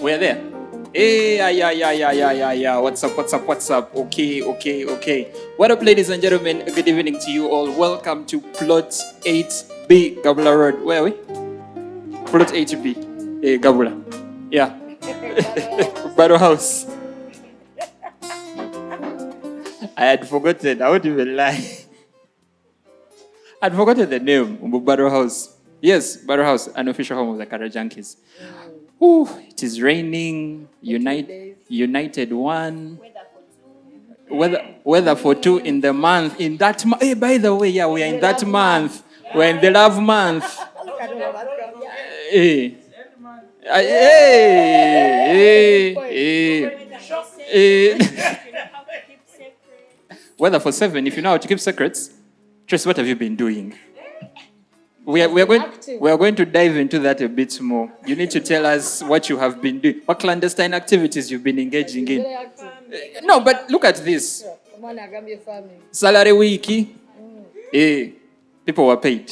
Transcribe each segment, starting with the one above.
We're there. Hey, yeah. What's up? Okay. What up, ladies and gentlemen? Good evening to you all. Welcome to Plot 8B, Gabula Road. Where are we? Plot 8B, Gabula. Yeah. Battle House. I had forgotten. I won't even lie. I'd forgotten the name of Battle House. Yes, Battle House, an official home of the Kara Junkies. Ooh, it is raining. United one. Weather for two in the month. In that month. Hey, by the way, yeah, we are in that month. We're in the love month. Hey. Weather for 7. If you know how to keep secrets, Trace, what have you been doing? We are going to dive into that a bit more. You need to tell us what you have been doing, what clandestine activities you've been engaging in. No, but look at this. Salary week. People were paid.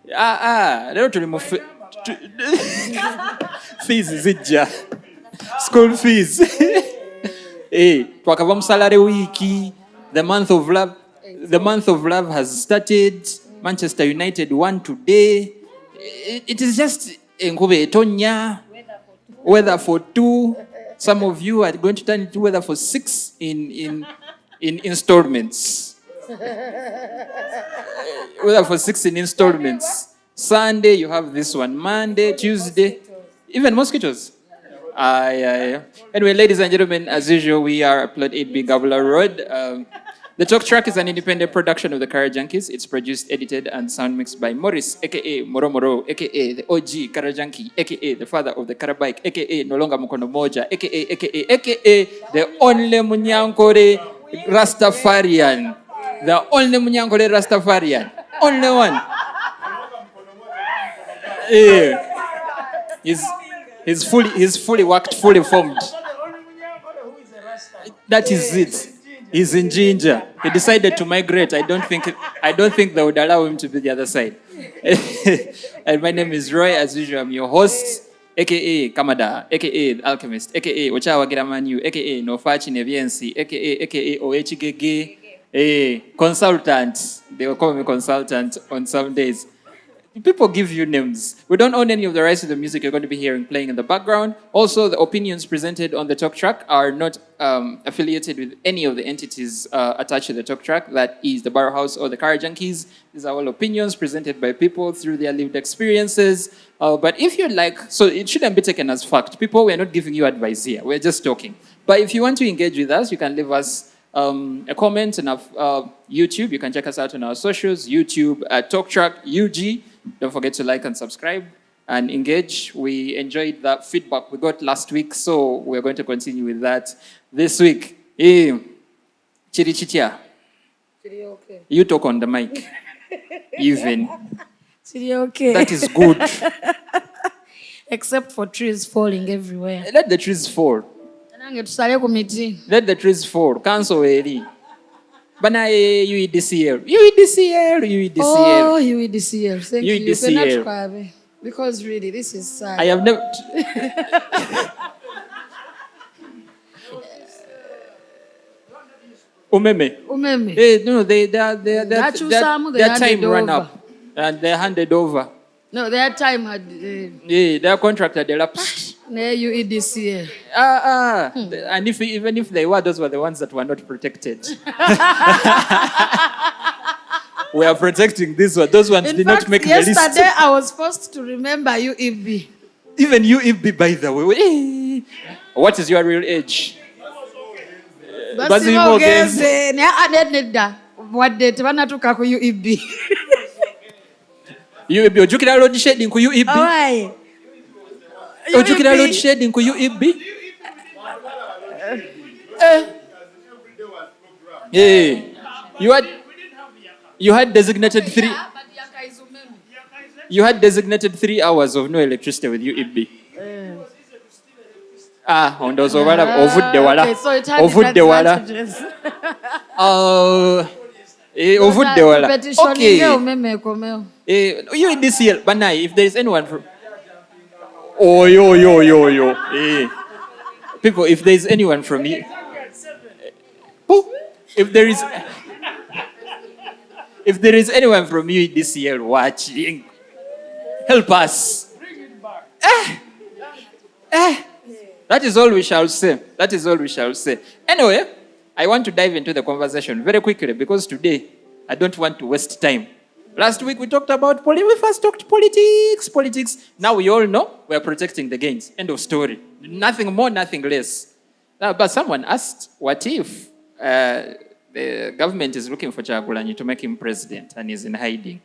They don't remove fees. Is it just school fees? Twakava salary week. The month of love has started. Manchester United won today. It is just Tonya. Weather for 2. Some of you are going to turn into weather for 6 in installments. Weather for 6 in installments. Sunday you have this one. Monday, Tuesday, even mosquitoes. Anyway, ladies and gentlemen, as usual, we are at Plot 8B Gabula Road. The TalkTrack is an independent production of the Kara Junkies. It's produced, edited, and sound mixed by Morris, aka Moro, aka the OG Kara Junkie, aka the father of the Kara Bike, aka No Longer Mukono Moja, aka the only Munyankore Rastafarian. The only Munyankore Rastafarian. Only one. He's fully worked, fully formed. That is it. He's in Ginger. He decided to migrate. I don't think they would allow him to be the other side. And my name is Roy. As usual, I'm your host, aka Kamada, aka The Alchemist, aka Ochawa Giramanyu, aka Nofachi Neviensi, aka Oechigege, consultant. They will call me consultant on some days. People give you names. We don't own any of the rights to the music you're going to be hearing playing in the background. Also, the opinions presented on the TalkTrack are not affiliated with any of the entities attached to the TalkTrack. That is the Barrow House or the Kara Junkies. These are all opinions presented by people through their lived experiences. But if you'd like, so it shouldn't be taken as fact. People, we're not giving you advice here. We're just talking. But if you want to engage with us, you can leave us a comment on our YouTube. You can check us out on our socials, YouTube, TalkTrack, UG. Don't forget to like and subscribe and engage. We enjoyed that feedback we got last week, so we're going to continue with that this week. Chiri Chitia. Okay. You talk on the mic. Even. Chiri okay. That is good. Except for trees falling everywhere. Let the trees fall. Let the trees fall. Cancel early. Bana UEDCL. Oh, UEDCL. Thank you. You UEDCL. cannot because really, this is sad. I have never. Umeme. No, their time ran up, and they handed over. No, their time had. Their contract had elapsed. UEDCL. And even if they were, those were the ones that were not protected. We are protecting this one. Those ones did not make the list. Yesterday I was forced to remember UEB. Even UEB, by the way. What is your real age? UEB, ojukira load shedding ku UEB. Ojukira load shedding ku UEB. You had designated 3. You had designated 3 hours of no electricity with UEB. On those ovudde wala. Ovudde wala. Ovudde wala. Okay. UEDCL, Banai, if there is anyone from Oh, yo. People, if there is anyone from you, if there is anyone from you this year watching, help us. That is all we shall say. Anyway, I want to dive into the conversation very quickly because today I don't want to waste time. Last week we talked about we first talked politics. Now we all know we are protecting the gains. End of story. Nothing more, nothing less. But someone asked, what if the government is looking for Chagulanyi to make him president and he's in hiding?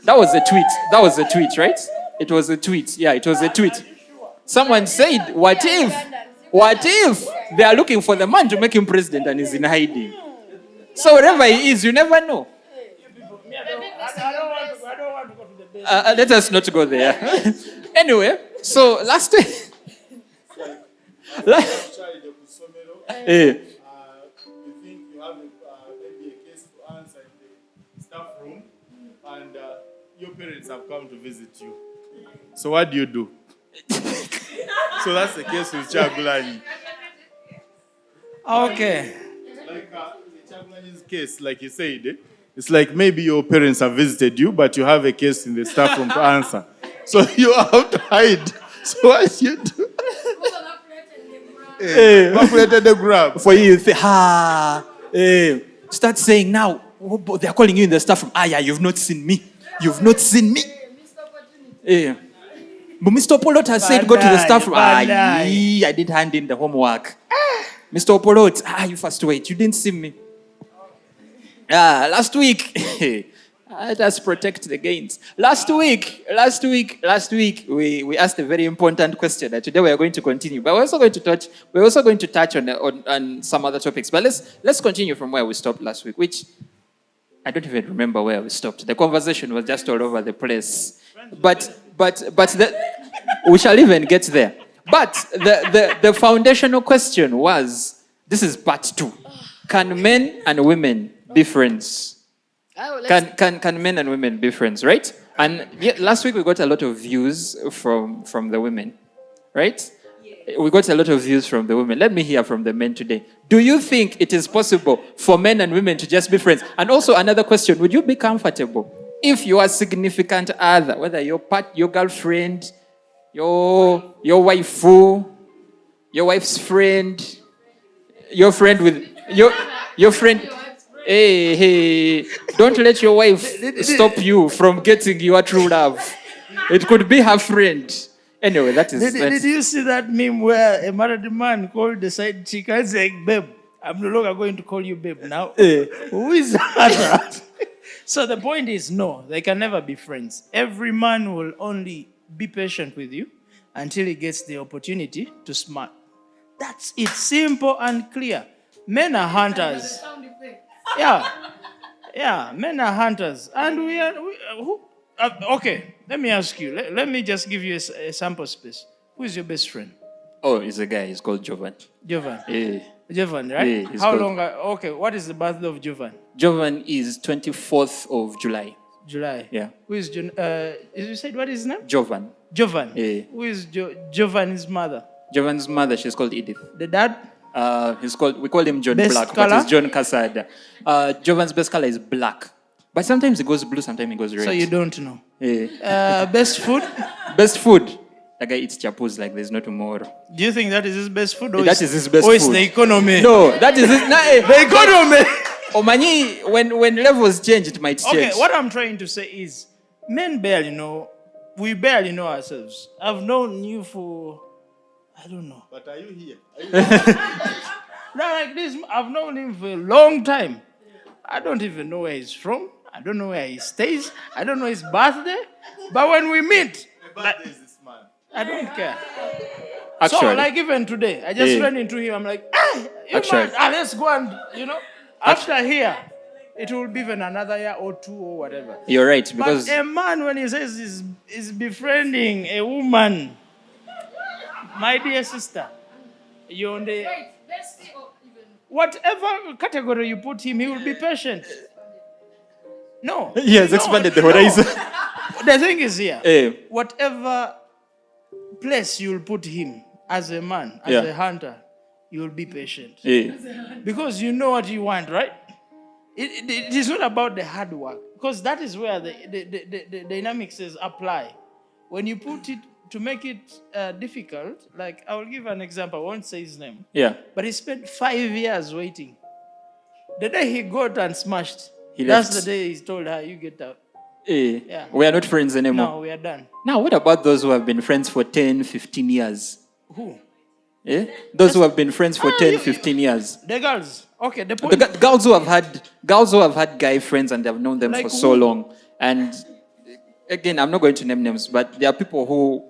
That was a tweet, right? It was a tweet. Yeah, it was a tweet. Someone said, what if they are looking for the man to make him president and he's in hiding? So wherever he is, you never know. Let us not go there. Anyway, so last week... You think you have maybe a case to answer in the staff room, and your parents have come to visit you. So what do? So that's the case with Chagulanyi. Okay. Like Chagulanyi's case, like you said, it's like maybe your parents have visited you, but you have a case in the staff room to answer. So you have to hide. So what do? Evaporated the grab. For you think, start saying now, they are calling you in the staff room. Yeah, you've not seen me. But Mr. Polot has said go to the staff room. I didn't hand in the homework. Mr. Polot, you first wait. You didn't see me. Last week, let us protect the gains. Last week, we asked a very important question that today we are going to continue. But we're also going to touch on some other topics. But let's continue from where we stopped last week, which I don't even remember where we stopped. The conversation was just all over the place. But we shall even get there. But the foundational question was, this is part 2. Can men and women be friends? Can men and women be friends, right? And last week we got a lot of views from the women, right? We got a lot of views from the women. Let me hear from the men today. Do you think it is possible for men and women to just be friends? And also another question, would you be comfortable if your significant other, whether your girlfriend, your waifu, your wife's friend, your friend with your friend... Hey, don't let your wife stop you from getting your true love. It could be her friend. Anyway, Did you see that meme where a married man called the side chick and said, babe, I'm no longer going to call you babe now. Who is that? So the point is, no, they can never be friends. Every man will only be patient with you until he gets the opportunity to smile. That's it, simple and clear. Men are hunters. Yeah, men are hunters. And okay, let me ask you. Let me just give you a sample space. Who is your best friend? Oh, he's a guy. He's called Jovan. Jovan? Yeah. Jovan, right? Yeah, How long? Okay, what is the birthday of Jovan? Jovan is 24th of July. July? Yeah. Who is, you said what is his name? Jovan. Jovan? Yeah. Who is Jovan's mother? Jovan's mother, she's called Edith. The dad? We call him John Best Black, color? but it's John Casada. Jovan's best color is black. But sometimes it goes blue, sometimes it goes red. So you don't know. Yeah. Best food? Best food. The guy eats chapus like there's no tomorrow. Do you think that is his best food? That is his best food. Or it's the economy? No, that is his... The economy! Omanyi, when levels change, it might change. Okay, what I'm trying to say is, men barely know, we barely know ourselves. I've known you for, I don't know. But are you here? Now like this, I've known him for a long time. I don't even know where he's from. I don't know where he stays. I don't know his birthday. But when we meet, My birthday is this man. I don't care. Actually, So like even today, I just ran into him. I'm like, you man, let's go and, after here, it will be even another year or 2 or whatever. You're right, because... But a man, when he says he's befriending a woman, my dear sister, you're on the... Whatever category you put him, he will be patient. No. He has expanded the horizon. The thing is here, Eh. whatever place you'll put him as a man, as Yeah. a hunter, you'll be patient. Eh. Because you know what you want, right? It is not about the hard work. Because that is where the dynamics is apply. When you put it to make it difficult, like I will give an example, I won't say his name. Yeah. But he spent 5 years waiting. The day he got and smashed, He that's left. the day he told her, you get out. Eh. Yeah. We are not friends anymore. No, we are done. Now, what about those who have been friends for 10, 15 years? Who? Eh? Those who have been friends for 10, you- 15 years. The girls. Okay, the The point. girls who have had guy friends and have known them Like for so who? long. And again, I'm not going to name names, but there are people who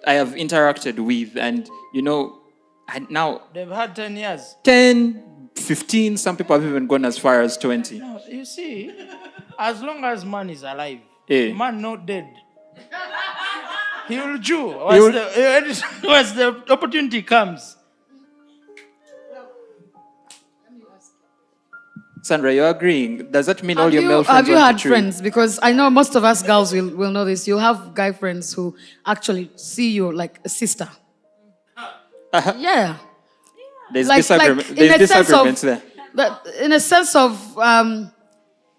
I have interacted with, and now They've had 10 years. 10, 15, some people have even gone as far as 20. No, you see, as long as man is alive, Eh. man not dead. He will chew will- once the opportunity comes. Sandra, you're agreeing. Does that mean all your male friends have you want had to chew? friends? Because I know most of us girls will know this. You have guy friends who actually see you like a sister. Yeah. There's Like disagreement. in There's a sense disagreements of, there. but in a sense of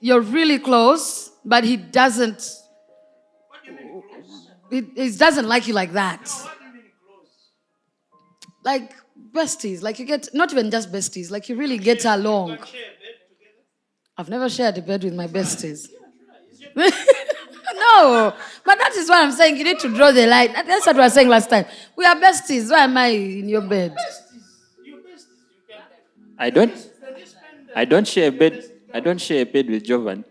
you're really close, but he doesn't. He doesn't like you like that. Like besties, like you get not even just besties, like you really get along. I've never shared a bed with my besties. No, but that is what I'm saying. You need to draw the line. That's what we were saying last time. We are besties. Why am I in your bed? I don't share a bed. I don't share a bed with Jovan.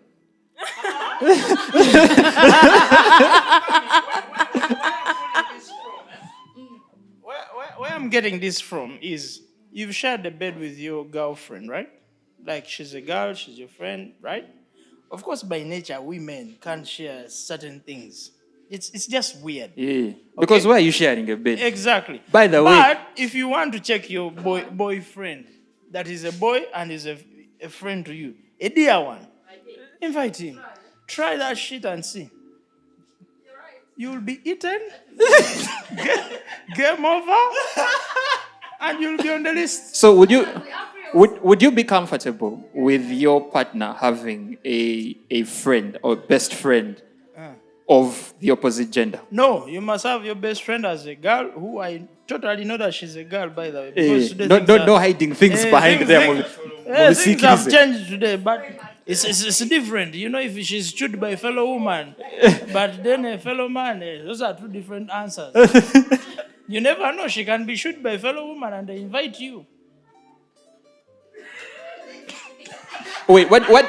Where I'm getting this from is you've shared a bed with your girlfriend, right? Like she's a girl, she's your friend, right? Of course, by nature, women can't share certain things. It's just weird. Yeah. Because Okay. why are you sharing a bed? Exactly. By the way- But if you want to check your boyfriend, that is a boy and is a friend to you, a dear one, invite him. Try that shit and see. You will be eaten, game over, and you'll be on the list. So would you be comfortable with your partner having a friend or best friend of the opposite gender? No, you must have your best friend as a girl, who I totally know that she's a girl, by the way. because today No, things no, are- no hiding things behind things- them. things have changed today, but it's different. You know, if she's chewed by a fellow woman, but then a fellow man, those are two different answers. You never know. She can be chewed by a fellow woman and they invite you. Wait,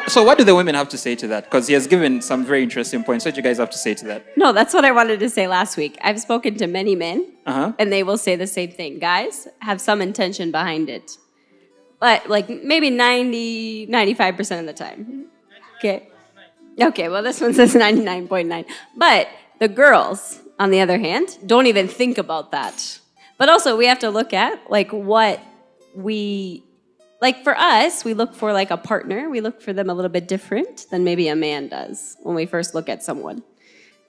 so what do the women have to say to that? Because he has given some very interesting points. What do you guys have to say to that? No, that's what I wanted to say last week. I've spoken to many men, Uh-huh. and they will say the same thing. Guys have some intention behind it. But like maybe 95% of the time. Okay. Okay, well, this one says 99.9. But the girls, on the other hand, don't even think about that. But also, we have to look at like what we... Like for us, we look for like a partner. We look for them a little bit different than maybe a man does when we first look at someone.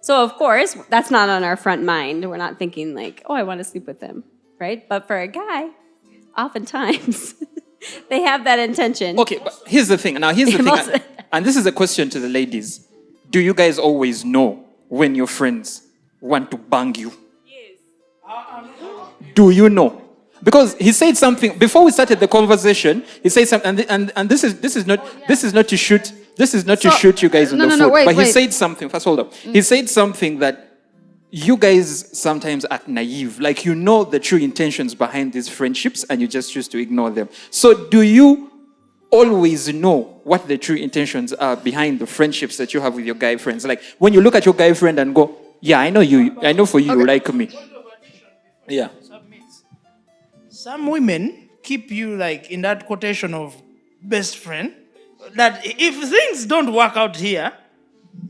So of course, that's not on our front mind. We're not thinking like, oh, I want to sleep with them, right? But for a guy, oftentimes they have that intention. Okay, but here's the thing. Now, here's the Most- thing. And this is a question to the ladies. Do you guys always know when your friends want to bang you? Yes. Do you know? Because he said something before we started the conversation. He said something, and this is not to shoot. This is not to So- shoot you guys in the foot. wait, but he wait. said something. First, hold up. He said something that you guys sometimes act naive, like you know the true intentions behind these friendships, and you just choose to ignore them. So, do you always know what the true intentions are behind the friendships that you have with your guy friends? Like when you look at your guy friend and go, "Yeah, I know you. I know for you, you like me." Yeah. Some women keep you like in that quotation of best friend, that if things don't work out here,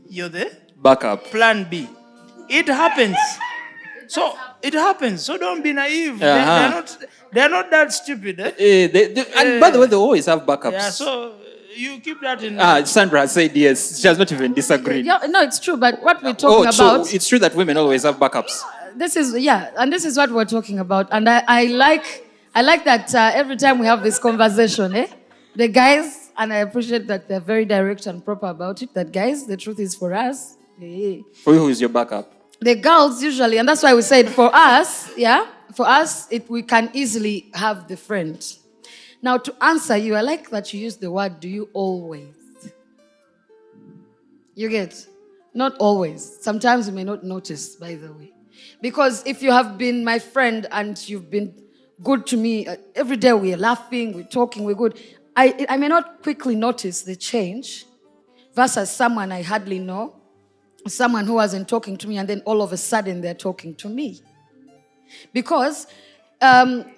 you're the Back up. plan B. It happens. So it happens. So don't be naive. Uh-huh. They're not that stupid. Eh? And by the way, they always have backups. Yeah. So You keep that in. Sandra has said yes. She has not even disagreed. Yeah, no, it's true. But what we're talking So about, it's true that women always have backups. this is and this is what we're talking about. And I like that every time we have this conversation, the guys, and I appreciate that they're very direct and proper about it. That guys, the truth is for us. For you, who is your backup? The girls usually, and that's why we said for us, we can easily have the friend. Now, to answer you, I like that you use the word, do you always? You get? Not always. Sometimes you may not notice, by the way. Because if you have been my friend and you've been good to me, every day we're laughing, we're talking, we're good, I may not quickly notice the change versus someone I hardly know, someone who wasn't talking to me, and then all of a sudden they're talking to me. Because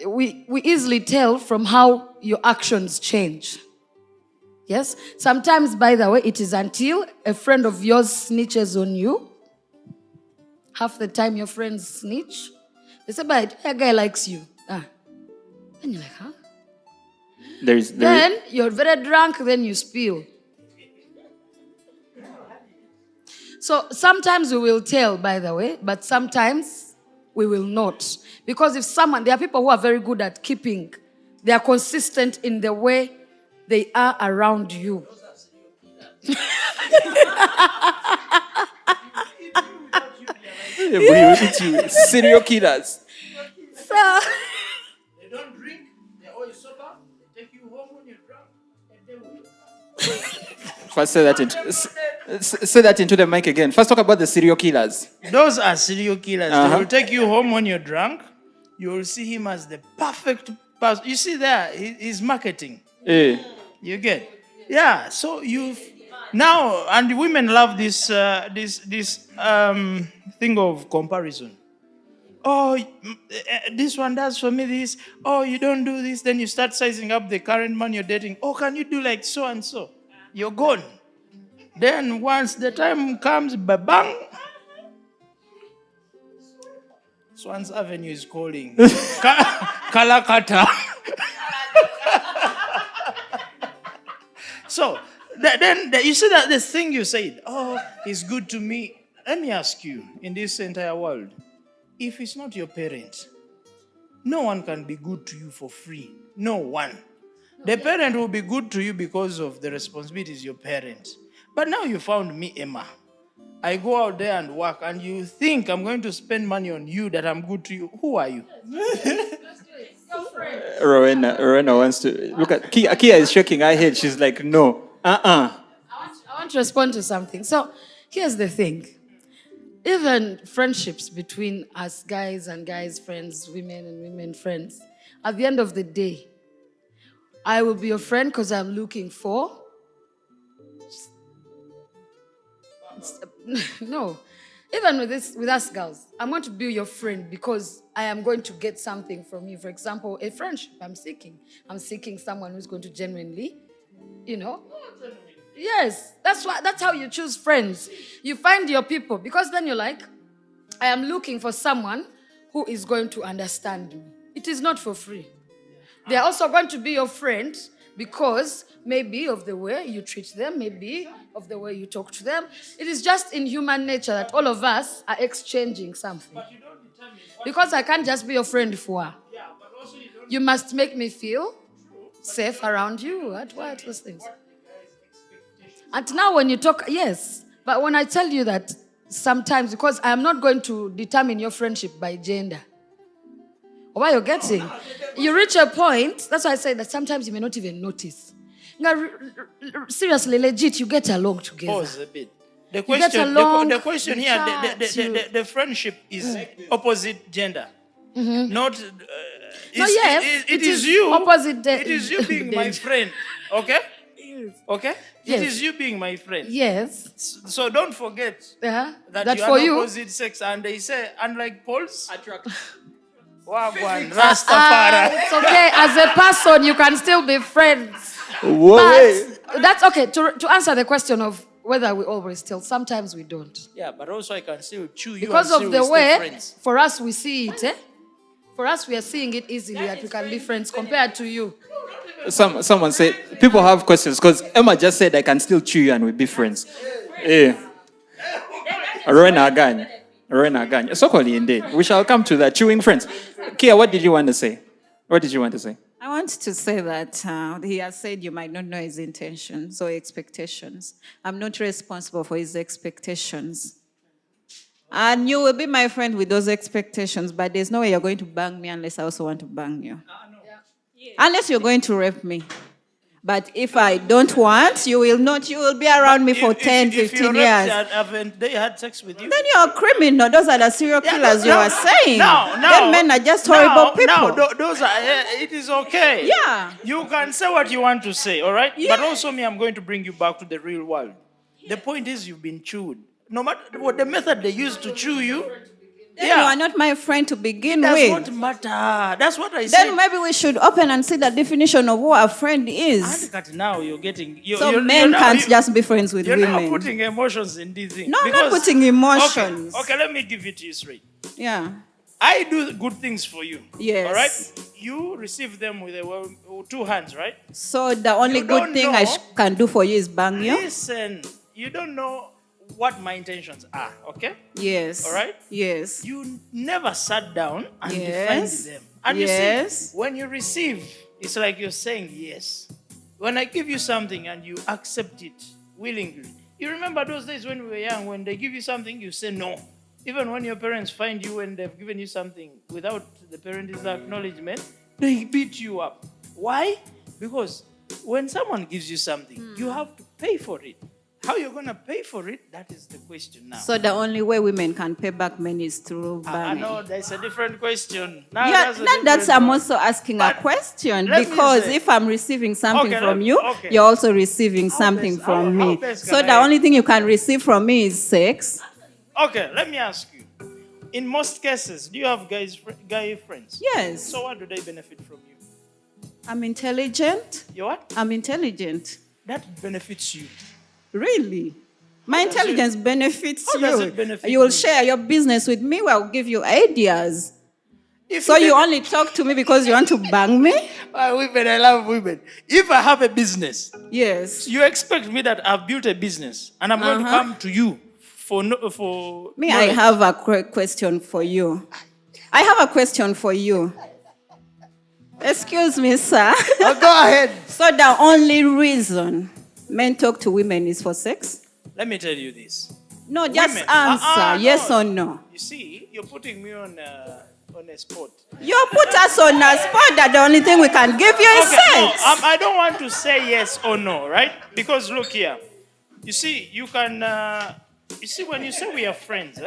we easily tell from how your actions change. Yes? Sometimes, by the way, it is until a friend of yours snitches on you. Half the time your friends snitch. They say, but a guy likes you. And you're like, huh? Then you're very drunk, then you spill. So sometimes we will tell, by the way, but sometimes we will not. Because there are people who are very good at keeping, they are consistent in the way they are around you. Serial killers. So, They don't drink, they're always sober, they take you home when you're drunk, and they will. First, say that into the mic again. First, talk about the serial killers. Those are serial killers. Uh-huh. They will take you home when you're drunk. You will see him as the perfect person. You see there, he's marketing. You get? Yeah, so now, and women love this thing of comparison. Oh, this one does for me this. Oh, you don't do this. Then you start sizing up the current man you're dating. Oh, can you do like so and so? You're gone. Then once the time comes, bang. Swans Avenue is calling. Kalakata. So, then you see that this thing you said, oh, he's good to me. Let me ask you, in this entire world, if it's not your parent, no one can be good to you for free. No one. The parent will be good to you because of the responsibilities your parent. But now you found me, Emma. I go out there and work, and you think I'm going to spend money on you that I'm good to you. Who are you? Rowena wants to look at Kia is shaking her head. She's like, no. I want to respond to something. So here's the thing. Even friendships between us guys and guys friends, women and women friends, at the end of the day, I will be your friend because I'm looking for... No. Even with us girls, I'm going to be your friend because I am going to get something from you. For example, a friendship I'm seeking. I'm seeking someone who's going to genuinely, Yes, that's how you choose friends. You find your people because then you're like, I am looking for someone who is going to understand me. It is not for free. They are also going to be your friend because maybe of the way you treat them, maybe of the way you talk to them. It is just in human nature that all of us are exchanging something. Because I can't just be your friend for. You must make me feel safe around you. What those things? And now when you talk, yes. But when I tell you that sometimes, because I am not going to determine your friendship by gender. Or what you're getting. You reach a point, that's why I say that sometimes you may not even notice. Seriously, legit, you get along together. Pause a bit. The question here, the friendship is opposite gender. Mm-hmm. Not... it is you. Opposite it is you being my friend. Okay? Okay? Yes. It is you being my friend. Yes. So don't forget that you for are you, opposite sex. And they say, unlike Paul's, Wagwan, Rastafari. it's okay. As a person, you can still be friends. Whoa, But that's okay. To answer the question of whether we always tell, sometimes we don't. Yeah, but also I can still chew you Because and of still the way, friends. for us, we see it. For us, we are seeing it easily that we can be friends compared to you. Someone said, people have questions because Emma just said I can still chew you and we'll be friends. Eh. Rowena Aganya. Sokoli indeed. We shall come to that. Chewing friends. Kia, what did you want to say? What did you want to say? I want to say that he has said you might not know his intentions or expectations. I'm not responsible for his expectations. And you will be my friend with those expectations, but there's no way you're going to bang me unless I also want to bang you. Unless you're going to rape me. But if I don't want, you will not. You will be around me for 10, 15 years. Haven't they had sex with you? Then you're a criminal. Those are the serial killers you are saying. No. Them men are just horrible people. No, those are, it is okay. Yeah. You can say what you want to say, all right? Yeah. But also me, I'm going to bring you back to the real world. The point is you've been chewed. No matter what the method they used to chew you, Then you are not my friend to begin does with. not matter. That's what I Then said. maybe we should open and see the definition of what a friend is. And now you're getting... So men can't just be friends with You're women. now putting emotions in these things. No, I'm not putting emotions. Okay, let me give it to you straight. Yeah. I do good things for you. Yes. All right? You receive them with two hands, right? So the only You good don't thing know. I can do for you is bang you? Listen, you don't know what my intentions are, okay? Yes. All right? Yes. You never sat down and Yes. defined them. And Yes. you see, when you receive, it's like you're saying yes. When I give you something and you accept it willingly, you remember those days when we were young, when they give you something, you say no. Even when your parents find you and they've given you something without the parents' acknowledgement, they beat you up. Why? Because when someone gives you something, you have to pay for it. How you're going to pay for it, that is the question now. So the only way women can pay back men is through I banning. know that's a different question. Now Yeah, that's a I'm different also asking a But question let me because say- if I'm receiving something Okay, from you, okay. you're also receiving something best- from how me. best So can the I- only thing you can receive from me is sex. Okay, let me ask you. In most cases, do you have guy friends? Yes. So what do they benefit from you? I'm intelligent. You what? I'm intelligent. That benefits you. Really? My does it- intelligence benefits how you. does it benefit You will me? share your business with me. I'll give you ideas. If So you ben- only talk to me because you want to bang me? women, I love women. If I have a business, Yes. you expect me that I've built a business and I'm going to come to you for Me, I knowledge. have a question for you. I have a question for you. Excuse me, sir. Oh, go ahead. So the only reason men talk to women is for sex? Let me tell you this. No, just Women. answer. Yes No. or no? You see, you're putting me on a spot. You put us on a spot that the only thing we can give you is Okay, no, sex. I don't want to say yes or no, right? Because look here. You see, you can. You see, when you say we are friends,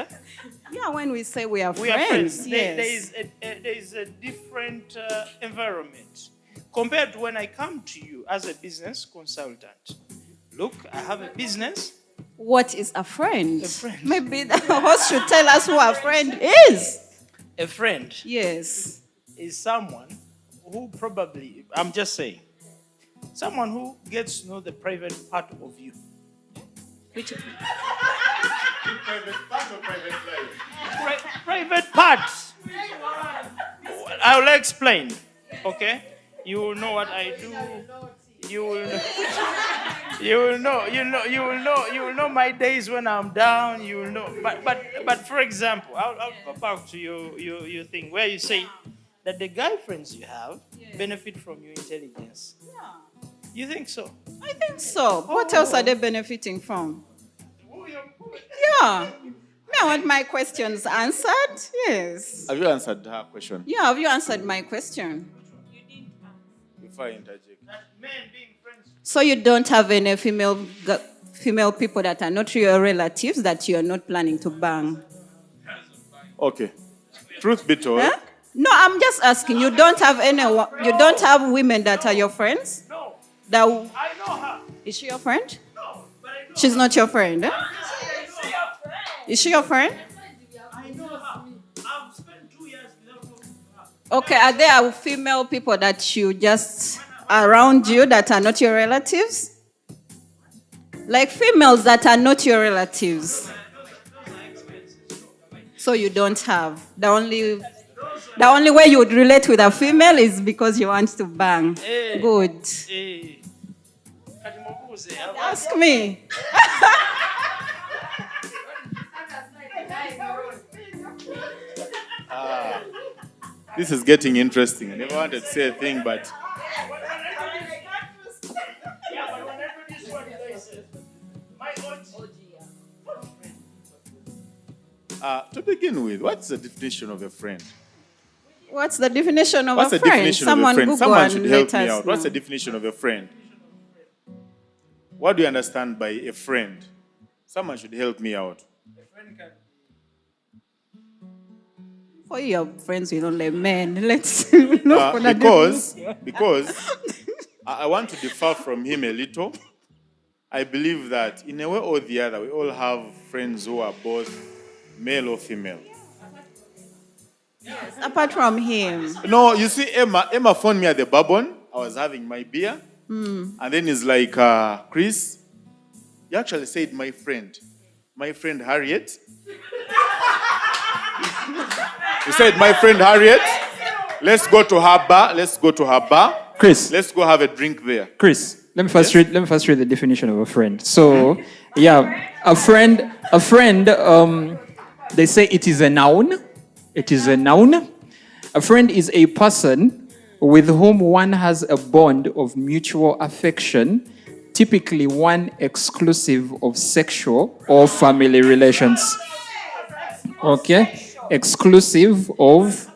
Yeah, when we say we are we are friends. yes. There is a different environment compared to when I come to you as a business consultant. Look, I have a business. What is a friend? A friend. Maybe the host should tell us who a friend is. A friend Yes. is someone who probably, I'm just saying, someone who gets to know the private part of you. Which, Private part or private life? Private parts. I will explain. Okay, you will know what I do. You will know my days when I'm down. You will know. But for example, I'll go back to your thing where you say that the guy friends you have benefit from your intelligence. You think so? I think so. What else are they benefiting from? Yeah. Me, I want my questions answered. Yes. Have you answered her question? Yeah, have you answered my question? Before I interject. Men being friends. So you don't have any female people that are not your relatives that you are not planning to bang? Okay. Truth be told, Huh? No, I'm just asking. You don't have you don't have women that are your friends? No, That I know her. is she your friend? No, but I know. She's not your friend. Eh? Is she your friend? I know her. I've spent 2 years without talking to her. Okay, are there female people that you just around you that are not your relatives? Like females that are not your relatives. So you don't have. The only The only way you would relate with a female is because you want to bang. Good. Ask me. This is getting interesting. I never wanted to say a thing, but to begin with, what's the definition of a friend? What's the definition of What's a the friend? definition Someone of a friend? Google Someone and should let help me us out. What's the know. definition of a friend? What do you understand by a friend? Someone should help me out. For your friends with only men, let's look for the Because I want to differ from him a little. I believe that in a way or the other, we all have friends who are both male or female. apart from him. No, you see, Emma phoned me at the Bourbon. I was having my beer. And then he's like, Chris, you actually said my friend Harriet. He said, my friend Harriet, let's go to her bar. Chris. Let's go have a drink there. Chris, let me first read the definition of a friend. So, yeah, a friend, they say it is a noun. It is a noun. A friend is a person with whom one has a bond of mutual affection, typically one exclusive of sexual or family relations. Okay? Exclusive of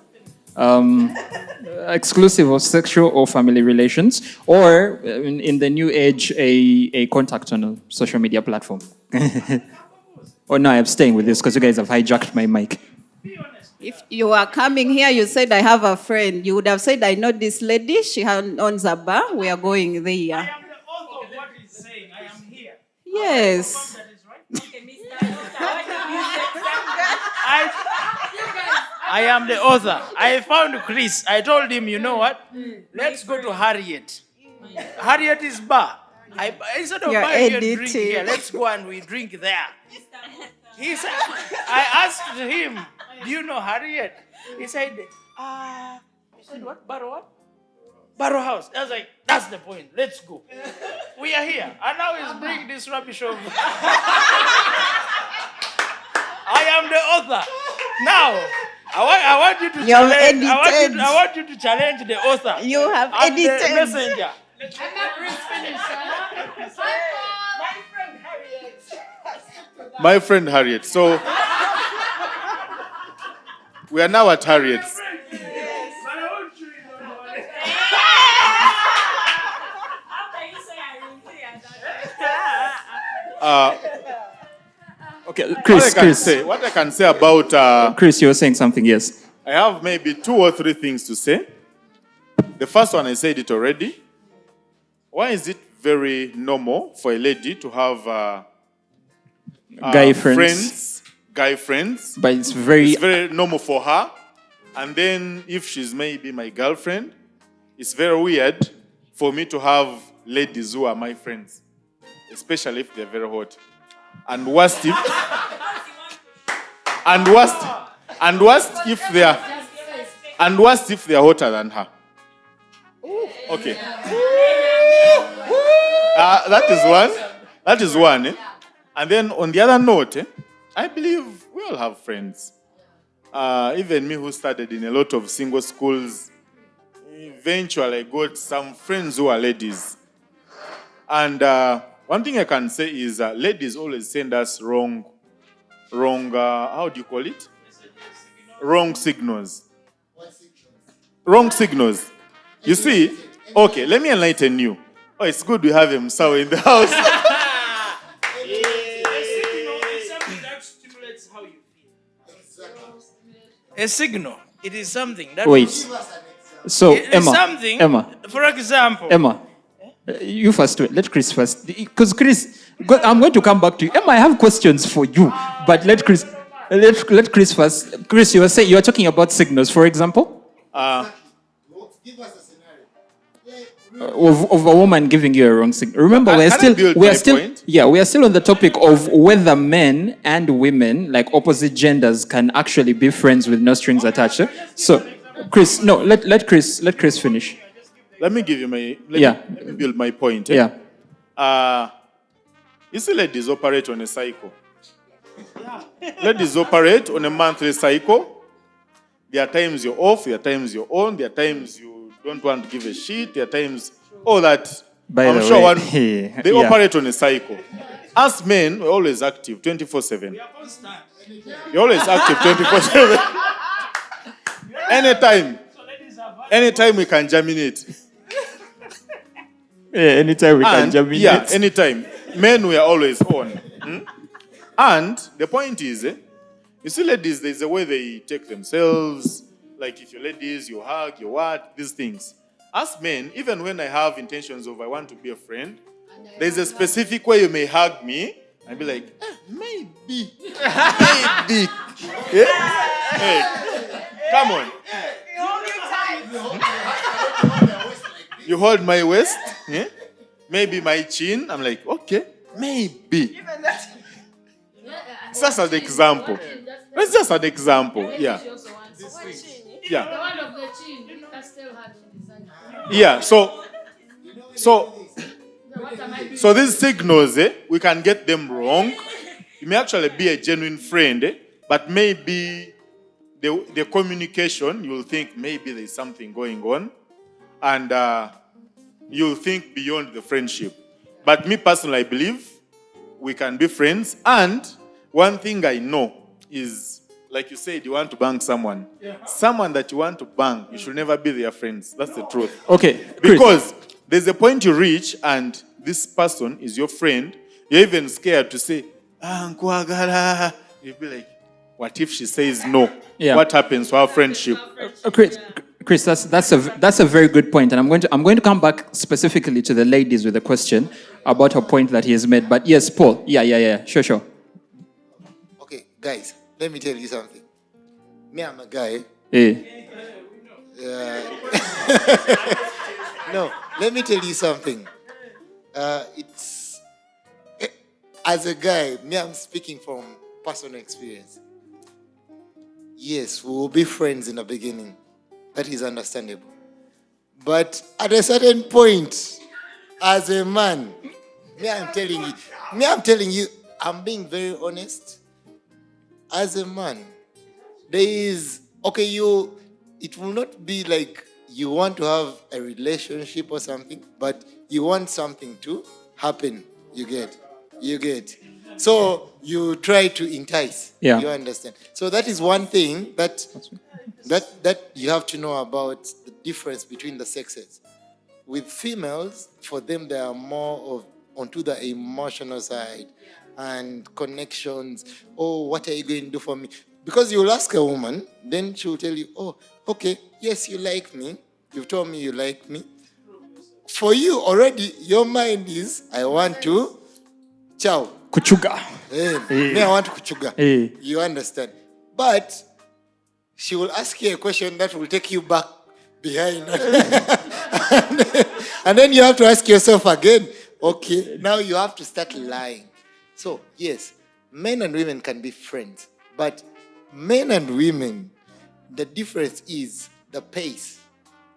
sexual or family relations, or in the new age, a contact on a social media platform. Oh no, I'm staying with this because you guys have hijacked my mic. If you are coming here, you said, I have a friend. You would have said, I know this lady. She owns a bar. We are going there. I am the author of what he's saying. I am here. Yes. That is right. I am the author. I found Chris. I told him, you know what? Let's go to Harriet. Harriet is bar. Instead of You're buying a drink editing. here, let's go and we drink there. He said, I asked him, do you know Harriet? He said, what? Barrow House. I was like, that's the point. Let's go. We are here. And now he's bringing this rubbish over. I am the author. Now, I want you to You have challenge. edited. I want you to challenge the author. You have I'm the edited. messenger. My friend Harriet. So, we are now at Harriet's. Okay, Chris. What I can say about Chris, you were saying something, yes. I have maybe 2 or 3 things to say. The first one, I said it already. Why is it very normal for a lady to have Guy friends. guy friends? But it's very It's very normal for her. And then if she's maybe my girlfriend, it's very weird for me to have ladies who are my friends, especially if they're very hot. And worst if they're hotter than her. Okay. That is one. Eh? And then on the other note, I believe we all have friends. Even me, who started in a lot of single schools, eventually I got some friends who are ladies. And one thing I can say is ladies always send us wrong, how do you call it? Wrong signals. Wrong signals. You see, okay, let me enlighten you. Oh, it's good we have him so in the house. A signal. It is something. That wait. So It is something. Emma, For example. you first. Let Chris first, because I'm going to come back to you. Emma, I have questions for you, but let Chris first. Chris, you were talking about signals, for example, Give us a scenario. of a woman giving you a wrong signal. Remember, we are Can I build my point? we are still on the topic of whether men and women, like opposite genders, can actually be friends with no strings attached. So Chris, no, let Chris finish. Let me give you let me build my point. Yeah. You see ladies operate on a cycle. Ladies operate on a monthly cycle. There are times you're off, there are times you're on, there are times you don't want to give a shit, there are times all that. By I'm the sure way, they yeah. operate on a cycle. Us men, we're always active 24/7. You're always active 24/7. Anytime we can germinate. Yeah, anytime we can jump in. Yeah, anytime. Men, we are always on. And the point is, you see ladies, there's a way they take themselves. Like if you're ladies, you hug, you what, these things. As men, even when I have intentions of I want to be a friend, there's a specific way you may hug me and be like, maybe. Yeah? Hey, come on. You hold my waist, yeah? Maybe my chin. I'm like, okay, maybe. It's just an example. It's just an example. Yeah. Yeah. The one of the chin, you can still have it. Yeah. So these signals, we can get them wrong. You may actually be a genuine friend, but maybe the communication, you'll think maybe there's something going on. And you'll think beyond the friendship. But me personally, I believe we can be friends. And one thing I know is, like you said, you want to bang someone. Someone that you want to bang, you should never be their friends. That's the truth. Okay, Chris. Because there's a point you reach and this person is your friend. You're even scared to say, Nkwagala. You'll be like, what if she says no? Yeah. What happens to our friendship? Chris, that's a very good point, and I'm going to come back specifically to the ladies with a question about a point that he has made. But yes, Paul, yeah, sure. Okay, guys, let me tell you something. Me, I'm a guy. No, let me tell you something. As a guy, me, I'm speaking from personal experience. Yes, we will be friends in the beginning. That is understandable. But at a certain point, as a man, I'm telling you, I'm being very honest. As a man, it will not be like you want to have a relationship or something, but you want something to happen. You get. So you try to entice. Yeah. You understand. So that is one thing that you have to know about the difference between the sexes. With females, for them, they are more of onto the emotional side and connections. Oh, what are you going to do for me? Because you'll ask a woman, then she'll tell you, oh, okay, yes, you like me. You've told me you like me. For you, already, your mind is, I want to chow. Kuchuga. Me, I want to kuchuga. You understand? But she will ask you a question that will take you back behind. And then you have to ask yourself again, okay, now you have to start lying. So, yes, men and women can be friends. But men and women, the difference is the pace.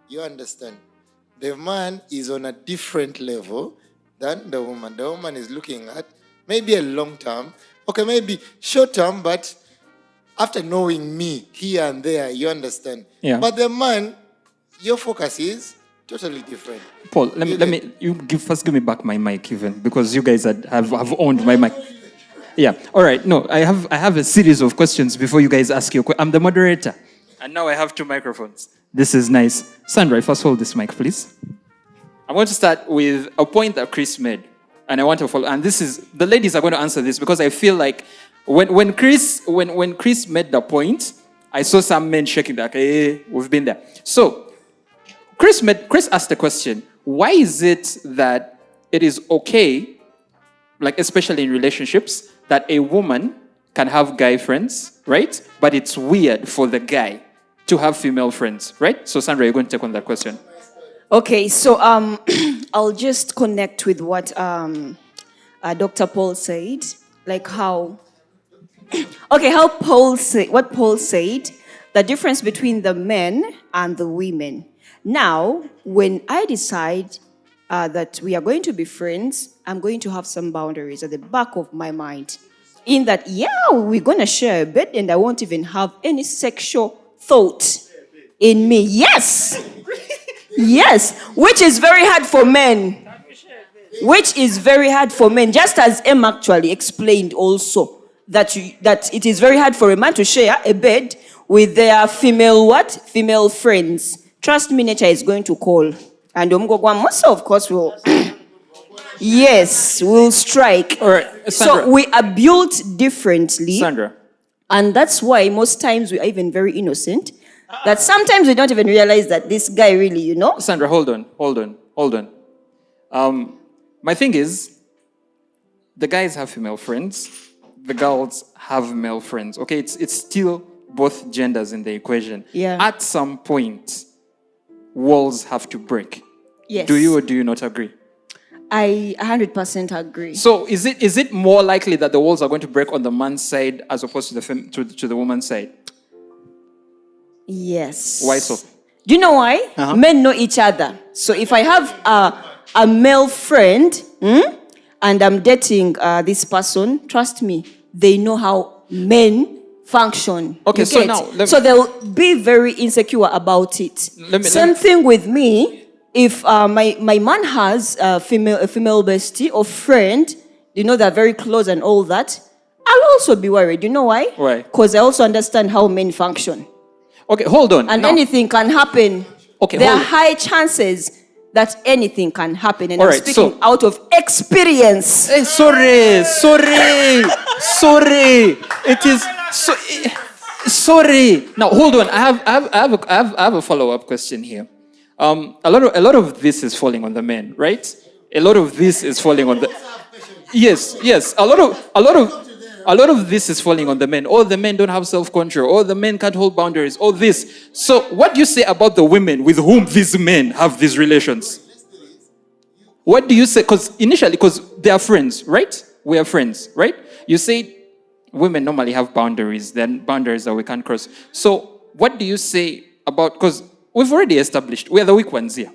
You understand? The man is on a different level than the woman. The woman is looking at maybe a long term, okay, maybe short term, but after knowing me here and there, you understand. Yeah. But the man, your focus is totally different. Paul, first give me back my mic even, because you guys have owned my mic. Yeah. All right. No, I have a series of questions before you guys ask your question. I'm the moderator, and now I have 2 microphones. This is nice. Sandra, first hold this mic, please. I want to start with a point that Chris made, and I want to follow. And this is the ladies are going to answer this because I feel like when Chris made the point, I saw some men shaking like, hey, we've been there. So Chris asked the question: why is it that it is okay, like especially in relationships, that a woman can have guy friends, right? But it's weird for the guy to have female friends, right? So Sandra, you're going to take on that question. Okay, so I'll just connect with what Dr. Paul said, like what Paul said. the difference between the men and the women. Now, when I decide that we are going to be friends, I'm going to have some boundaries at the back of my mind. In that, we're going to share a bed and I won't even have any sexual thought in me. Yes. Yes. Which is very hard for men. Which is very hard for men. Just as Em actually explained also, that it is very hard for a man to share a bed with their female friends. Trust me, nature is going to call. And Omgogwa, of course, will yes, we'll strike. All right, Sandra. So we are built differently. Sandra. And that's why most times we are even very innocent. That sometimes we don't even realize that this guy really, Sandra, hold on. My thing is, the guys have female friends, the girls have male friends. Okay, it's still both genders in the equation. Yeah. At some point, walls have to break. Yes. Do you or do you not agree? I 100% agree. So is it more likely that the walls are going to break on the man's side as opposed to the woman's side? Yes. Why so? Do you know why? Uh-huh. Men know each other. So if I have a male friend and I'm dating this person, trust me, they know how men function. Okay, You so get? now So they'll be very insecure about it. Same thing with me. If my man has a female bestie or friend, they're very close and all that, I'll also be worried. You know why? Why? Because I also understand how men function. Okay, hold on. And now, anything can happen. Okay, there are hold on. high chances that anything can happen. And All I'm right, speaking so- out of experience. Hey, sorry. It is so. Sorry. Now hold on. I have a follow-up question here. A lot of this is falling on the men, right? A lot of this is falling on the. Yes. A lot of this is falling on the men. All the men don't have self-control. All the men can't hold boundaries. All this. So what do you say about the women with whom these men have these relations? What do you say? Because they are friends, right? We are friends, right? You say women normally have boundaries, then boundaries that we can't cross. So what do you say about, because we've already established, we are the weak ones here.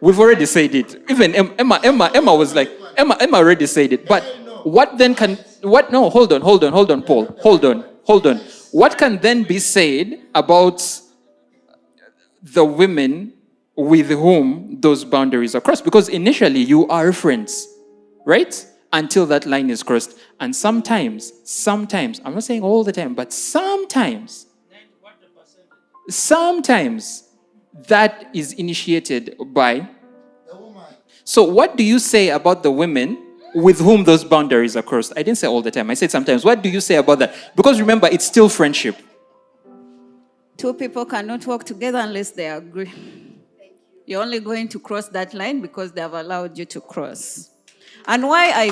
We've already said it. Even Emma was like, Emma already said it. But what then no, hold on, Paul. Hold on. What can then be said about the women with whom those boundaries are crossed? Because initially you are friends, right? Until that line is crossed. And sometimes, I'm not saying all the time, but sometimes that is initiated by the woman. So what do you say about the women with whom those boundaries are crossed? I didn't say all the time. I said sometimes. What do you say about that? Because remember, it's still friendship. Two people cannot work together unless they agree. You're only going to cross that line because they have allowed you to cross. And why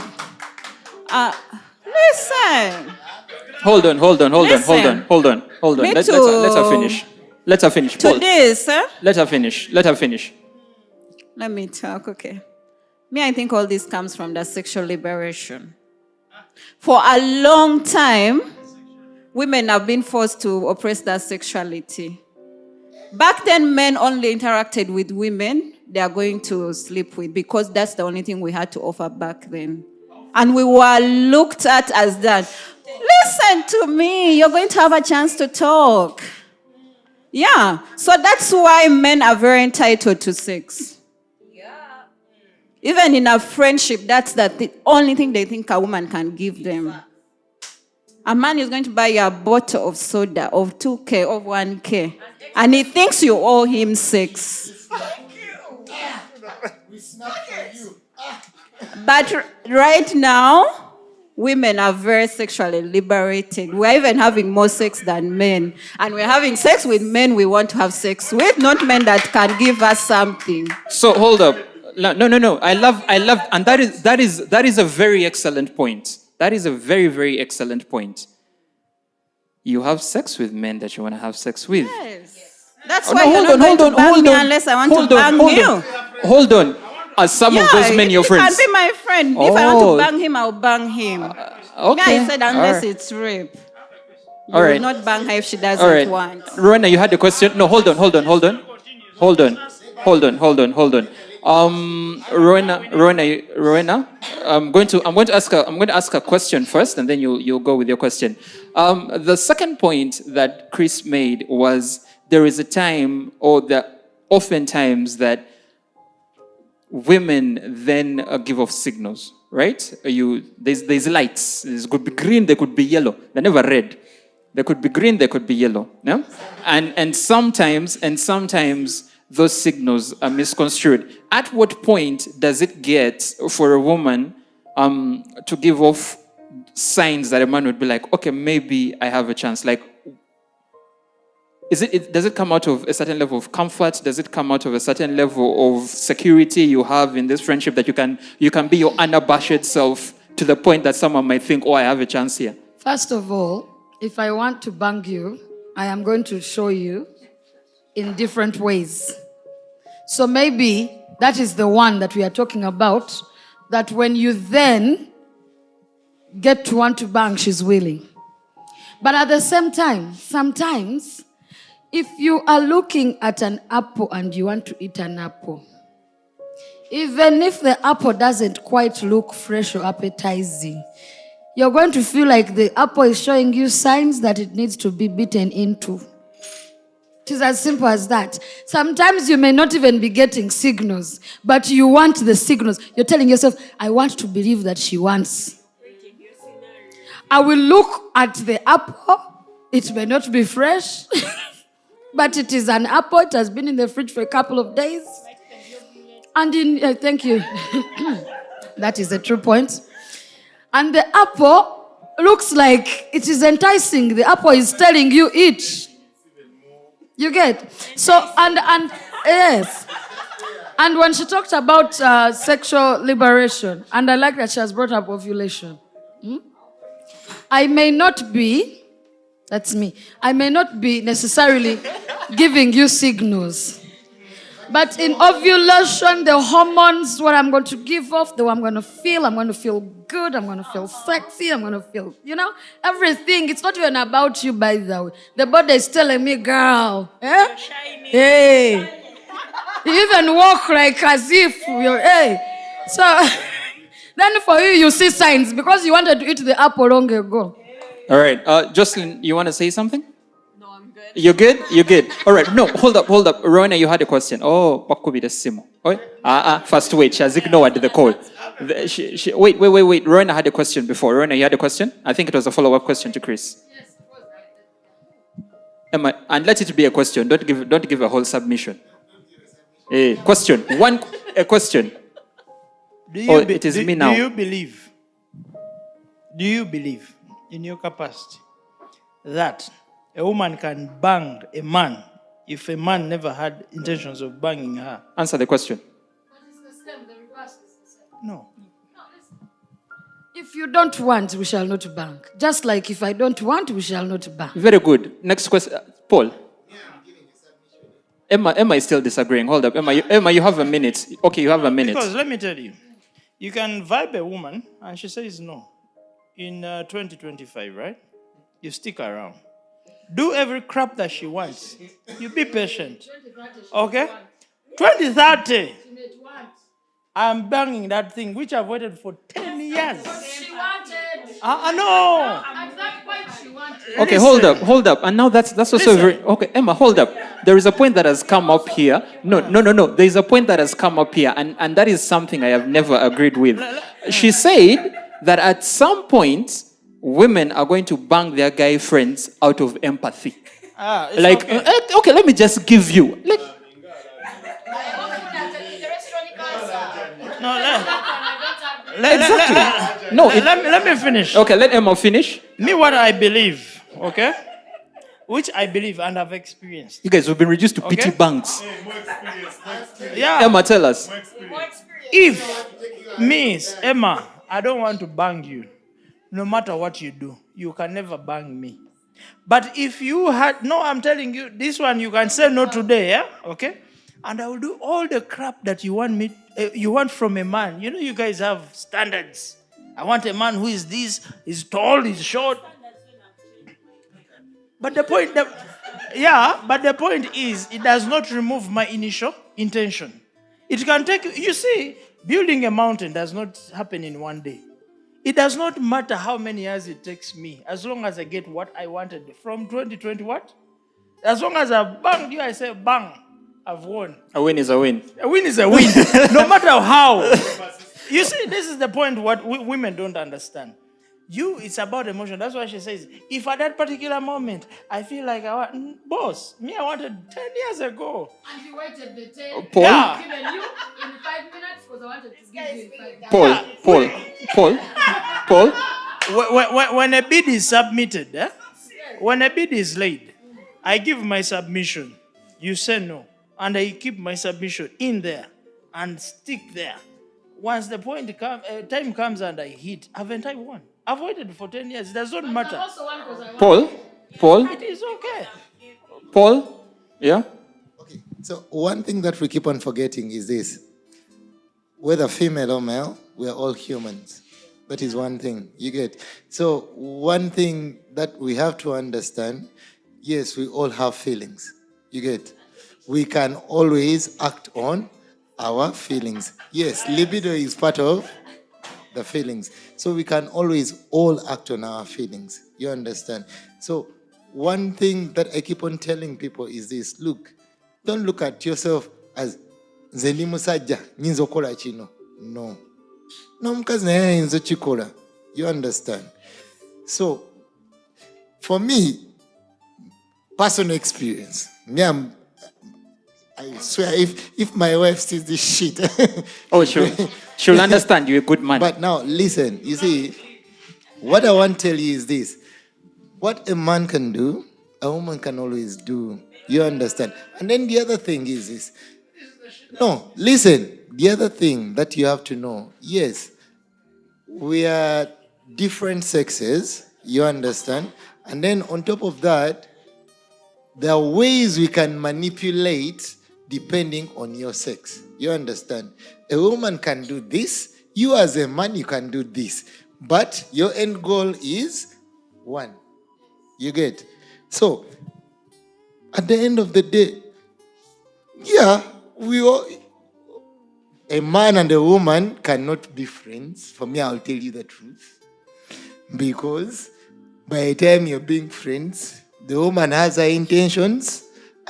listen. Hold on. Me Let's too. her finish. Let her finish. To Paul, this, let her finish. let me talk, okay. Me, I think all this comes from the sexual liberation. For a long time, women have been forced to oppress their sexuality. Back then, men only interacted with women they are going to sleep with because that's the only thing we had to offer back then. And we were looked at as that. Listen to me, you're going to have a chance to talk. Yeah, so that's why men are very entitled to sex. Even in a friendship, that's the only thing they think a woman can give them. A man is going to buy you a bottle of soda of 2K, of 1K, and he thinks you owe him sex. But right now, women are very sexually liberated. We're even having more sex than men. And we're having sex with men we want to have sex with, not men that can give us something. So hold up. No. I love, and that is a very excellent point. That is a very, very excellent point. You have sex with men that you want to have sex with. Yes. That's why you're not going to bang me unless I want to bang you. Hold on. Are some of those men your friends? He can be my friend. If I want to bang him, I'll bang him. Okay. I said unless it's rape. You All will right. not bang her if she doesn't All right. want. Rowena, you had a question? No, hold on. Rowena, I'm going to ask a question first, and then you'll go with your question. The second point that Chris made was there is a time, or oftentimes that women then give off signals, right? There's lights. It could be green, they could be yellow. They're never red. They could be green, they could be yellow. Yeah? And sometimes those signals are misconstrued. At what point does it get for a woman to give off signs that a man would be like, okay, maybe I have a chance? Like, does it come out of a certain level of comfort? Does it come out of a certain level of security you have in this friendship that you can be your unabashed self to the point that someone might think, oh, I have a chance here? First of all, if I want to bang you, I am going to show you in different ways. So maybe that is the one that we are talking about, that when you then get to want to bang, she's willing. But at the same time, sometimes, if you are looking at an apple and you want to eat an apple, even if the apple doesn't quite look fresh or appetizing, you're going to feel like the apple is showing you signs that it needs to be bitten into. It is as simple as that. Sometimes you may not even be getting signals, but you want the signals. You're telling yourself, I want to believe that she wants. I will look at the apple. It may not be fresh, but it is an apple. It has been in the fridge for a couple of days. And thank you. That is a true point. And the apple looks like it is enticing. The apple is telling you eat. You get? So, and yes. And when she talked about sexual liberation, and I like that she has brought up ovulation. I may not be, that's me, I may not be necessarily giving you signals. But in ovulation, the hormones, what I'm going to give off, the way I'm going to feel good, I'm going to feel sexy, I'm going to feel, everything. It's not even about you, by the way. The body is telling me, girl, hey. You even walk like as if you're, hey. So, then for you see signs because you wanted to eat the apple long ago. All right. Jocelyn, you want to say something? You're good? You're good. All right. No, hold up. Rowena, you had a question. Oh, Pakubi the Simo. First wait, she has ignored the call. Wait. Rowena had a question before. Rowena, you had a question? I think it was a follow-up question to Chris. Yes, it was. Emma, and let it be a question. Don't give a whole submission. A question. A question. It is me now. Do you believe in your capacity that a woman can bang a man if a man never had intentions of banging her? Answer the question. But it's the same. The reverse is the same. No. If you don't want, we shall not bang. Just like if I don't want, we shall not bang. Very good. Next question. Paul. Emma is still disagreeing. Hold up. Emma, you have a minute. Okay, you have a minute. Because let me tell you, you can vibe a woman and she says no. In 2025, right? You stick around. Do every crap that she wants. You be patient. Okay? 2030. I'm banging that thing which I've waited for 10 years. She wanted. No. At that point, she wanted. Okay, hold up. And now that's also very... Okay, Emma, hold up. There is a point that has come up here. No. There is a point that has come up here, and that is something I have never agreed with. She said that at some point, women are going to bang their guy friends out of empathy. Okay, let me just give you... Exactly. Let me finish. Okay, let Emma finish. Me, what I believe, okay? Which I believe and have experienced. You guys have been reduced to pity banks. Yeah. Emma, tell us. If Miss Emma, I don't want to bang you, no matter what you do, you can never bang me. But if you had, no, I'm telling you, this one you can say no today, yeah? Okay? And I will do all the crap that you want from a man. You know, you guys have standards. I want a man who is this, is tall, is short. But the point but the point is it does not remove my initial intention. It can take you see, building a mountain does not happen in one day. It does not matter how many years it takes me, as long as I get what I wanted from 2020 what? As long as I banged you, I say bang, I've won. A win is a win. A win is a win, no matter how. You see, this is the point what women don't understand. It's about emotion. That's why she says, if at that particular moment, I feel like boss, I wanted 10 years ago. And you waited the 10. Paul? Yeah. Given you in 5 minutes because I wanted to give you in 5 minutes. Paul. When a bid is submitted, when a bid is laid, I give my submission. You say no. And I keep my submission in there and stick there. Once the time comes and I hit, haven't I won? I've waited for 10 years. It does not matter. Paul? It is okay. Paul? Yeah? Okay, so one thing that we keep on forgetting is this. Whether female or male, we are all humans. That is one thing you get. So one thing that we have to understand, yes, we all have feelings. You get. We can always act on our feelings. Yes, libido is part of the feelings. So we can always all act on our feelings. You understand? So one thing that I keep on telling people is this. Look, don't look at yourself as Zeni musajja nyinza okola kino. No. No mukazi naye ayinza kikola. You understand? So for me, personal experience, I swear, if my wife sees this shit. She'll understand you're a good man. But now, listen, you see, what I want to tell you is this. What a man can do, a woman can always do. You understand? And then the other thing is this. No, listen, the other thing that you have to know, yes, we are different sexes, you understand? And then on top of that, there are ways we can manipulate depending on your sex. You understand? A woman can do this. You as a man, you can do this. But your end goal is one. You get? So, at the end of the day, yeah, a man and a woman cannot be friends. For me, I'll tell you the truth. Because by the time you're being friends, the woman has her intentions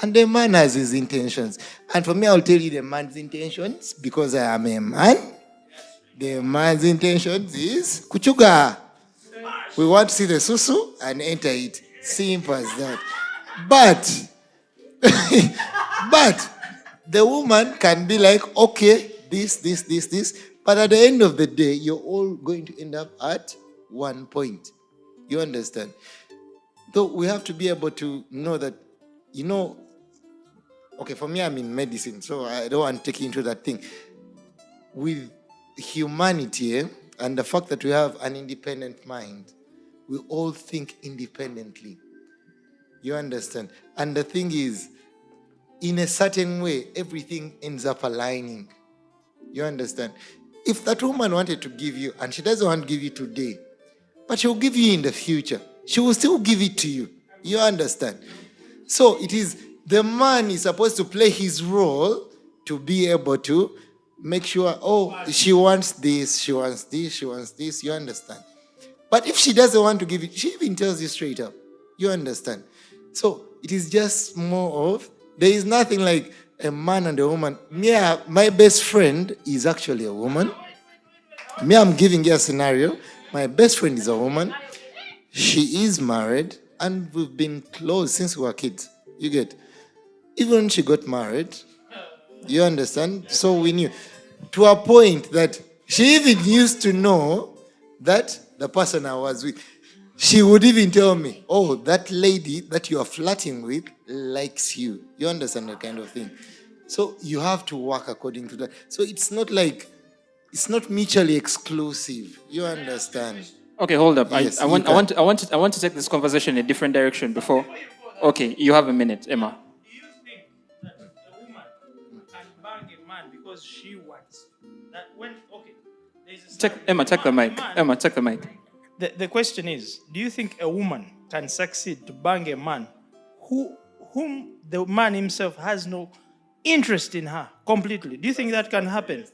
and the man has his intentions. And for me, I'll tell you the man's intentions because I am a man. The man's intentions is kuchuga. We want to see the susu and enter it. Simple as that. But the woman can be like, okay, this. But at the end of the day, you're all going to end up at one point. You understand? Though we have to be able to know that, okay, for me, I'm in medicine, so I don't want to take you into that thing. With humanity and the fact that we have an independent mind, we all think independently. You understand? And the thing is, in a certain way, everything ends up aligning. You understand? If that woman wanted to give you, and she doesn't want to give you today, but she'll give you in the future, she will still give it to you. You understand? So it is the man is supposed to play his role to be able to make sure, she wants this, she wants this, she wants this. You understand? But if she doesn't want to give it, she even tells you straight up. You understand? So it is just more of, there is nothing like a man and a woman. My best friend is actually a woman. I'm giving you a scenario. My best friend is a woman. She is married, and we've been close since we were kids. You get? Even when she got married, you understand? So we knew. To a point that she even used to know that the person I was with, she would even tell me, that lady that you are flirting with likes you. You understand that kind of thing? So you have to work according to that. So it's not like, it's not mutually exclusive. You understand? Okay, hold up. Yes, I want to take this conversation in a different direction before. Okay, you have a minute, Emma. Do you think that a woman can bang a man because she wants that? When, okay, there's a Emma, take the mic. Emma, take the mic. The question is, do you think a woman can succeed to bang a man whom the man himself has no interest in her completely? Do you think that can happen?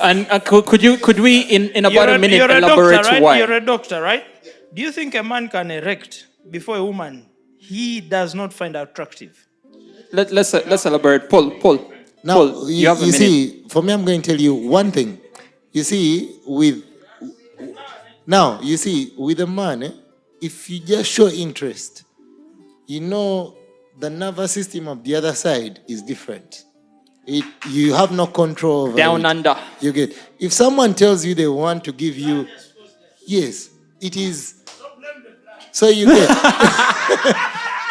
And could we in about a minute elaborate doctor, right? why? You're a doctor, right? Do you think a man can erect before a woman he does not find attractive? Let's elaborate. Paul. Now, Paul, you have a minute. see, for me, I'm going to tell you one thing. You see, with a man, if you just show interest, you know, the nervous system of the other side is different. You have no control over Down it. under. You get. If someone tells you they want to give you, yes, it is. So you get.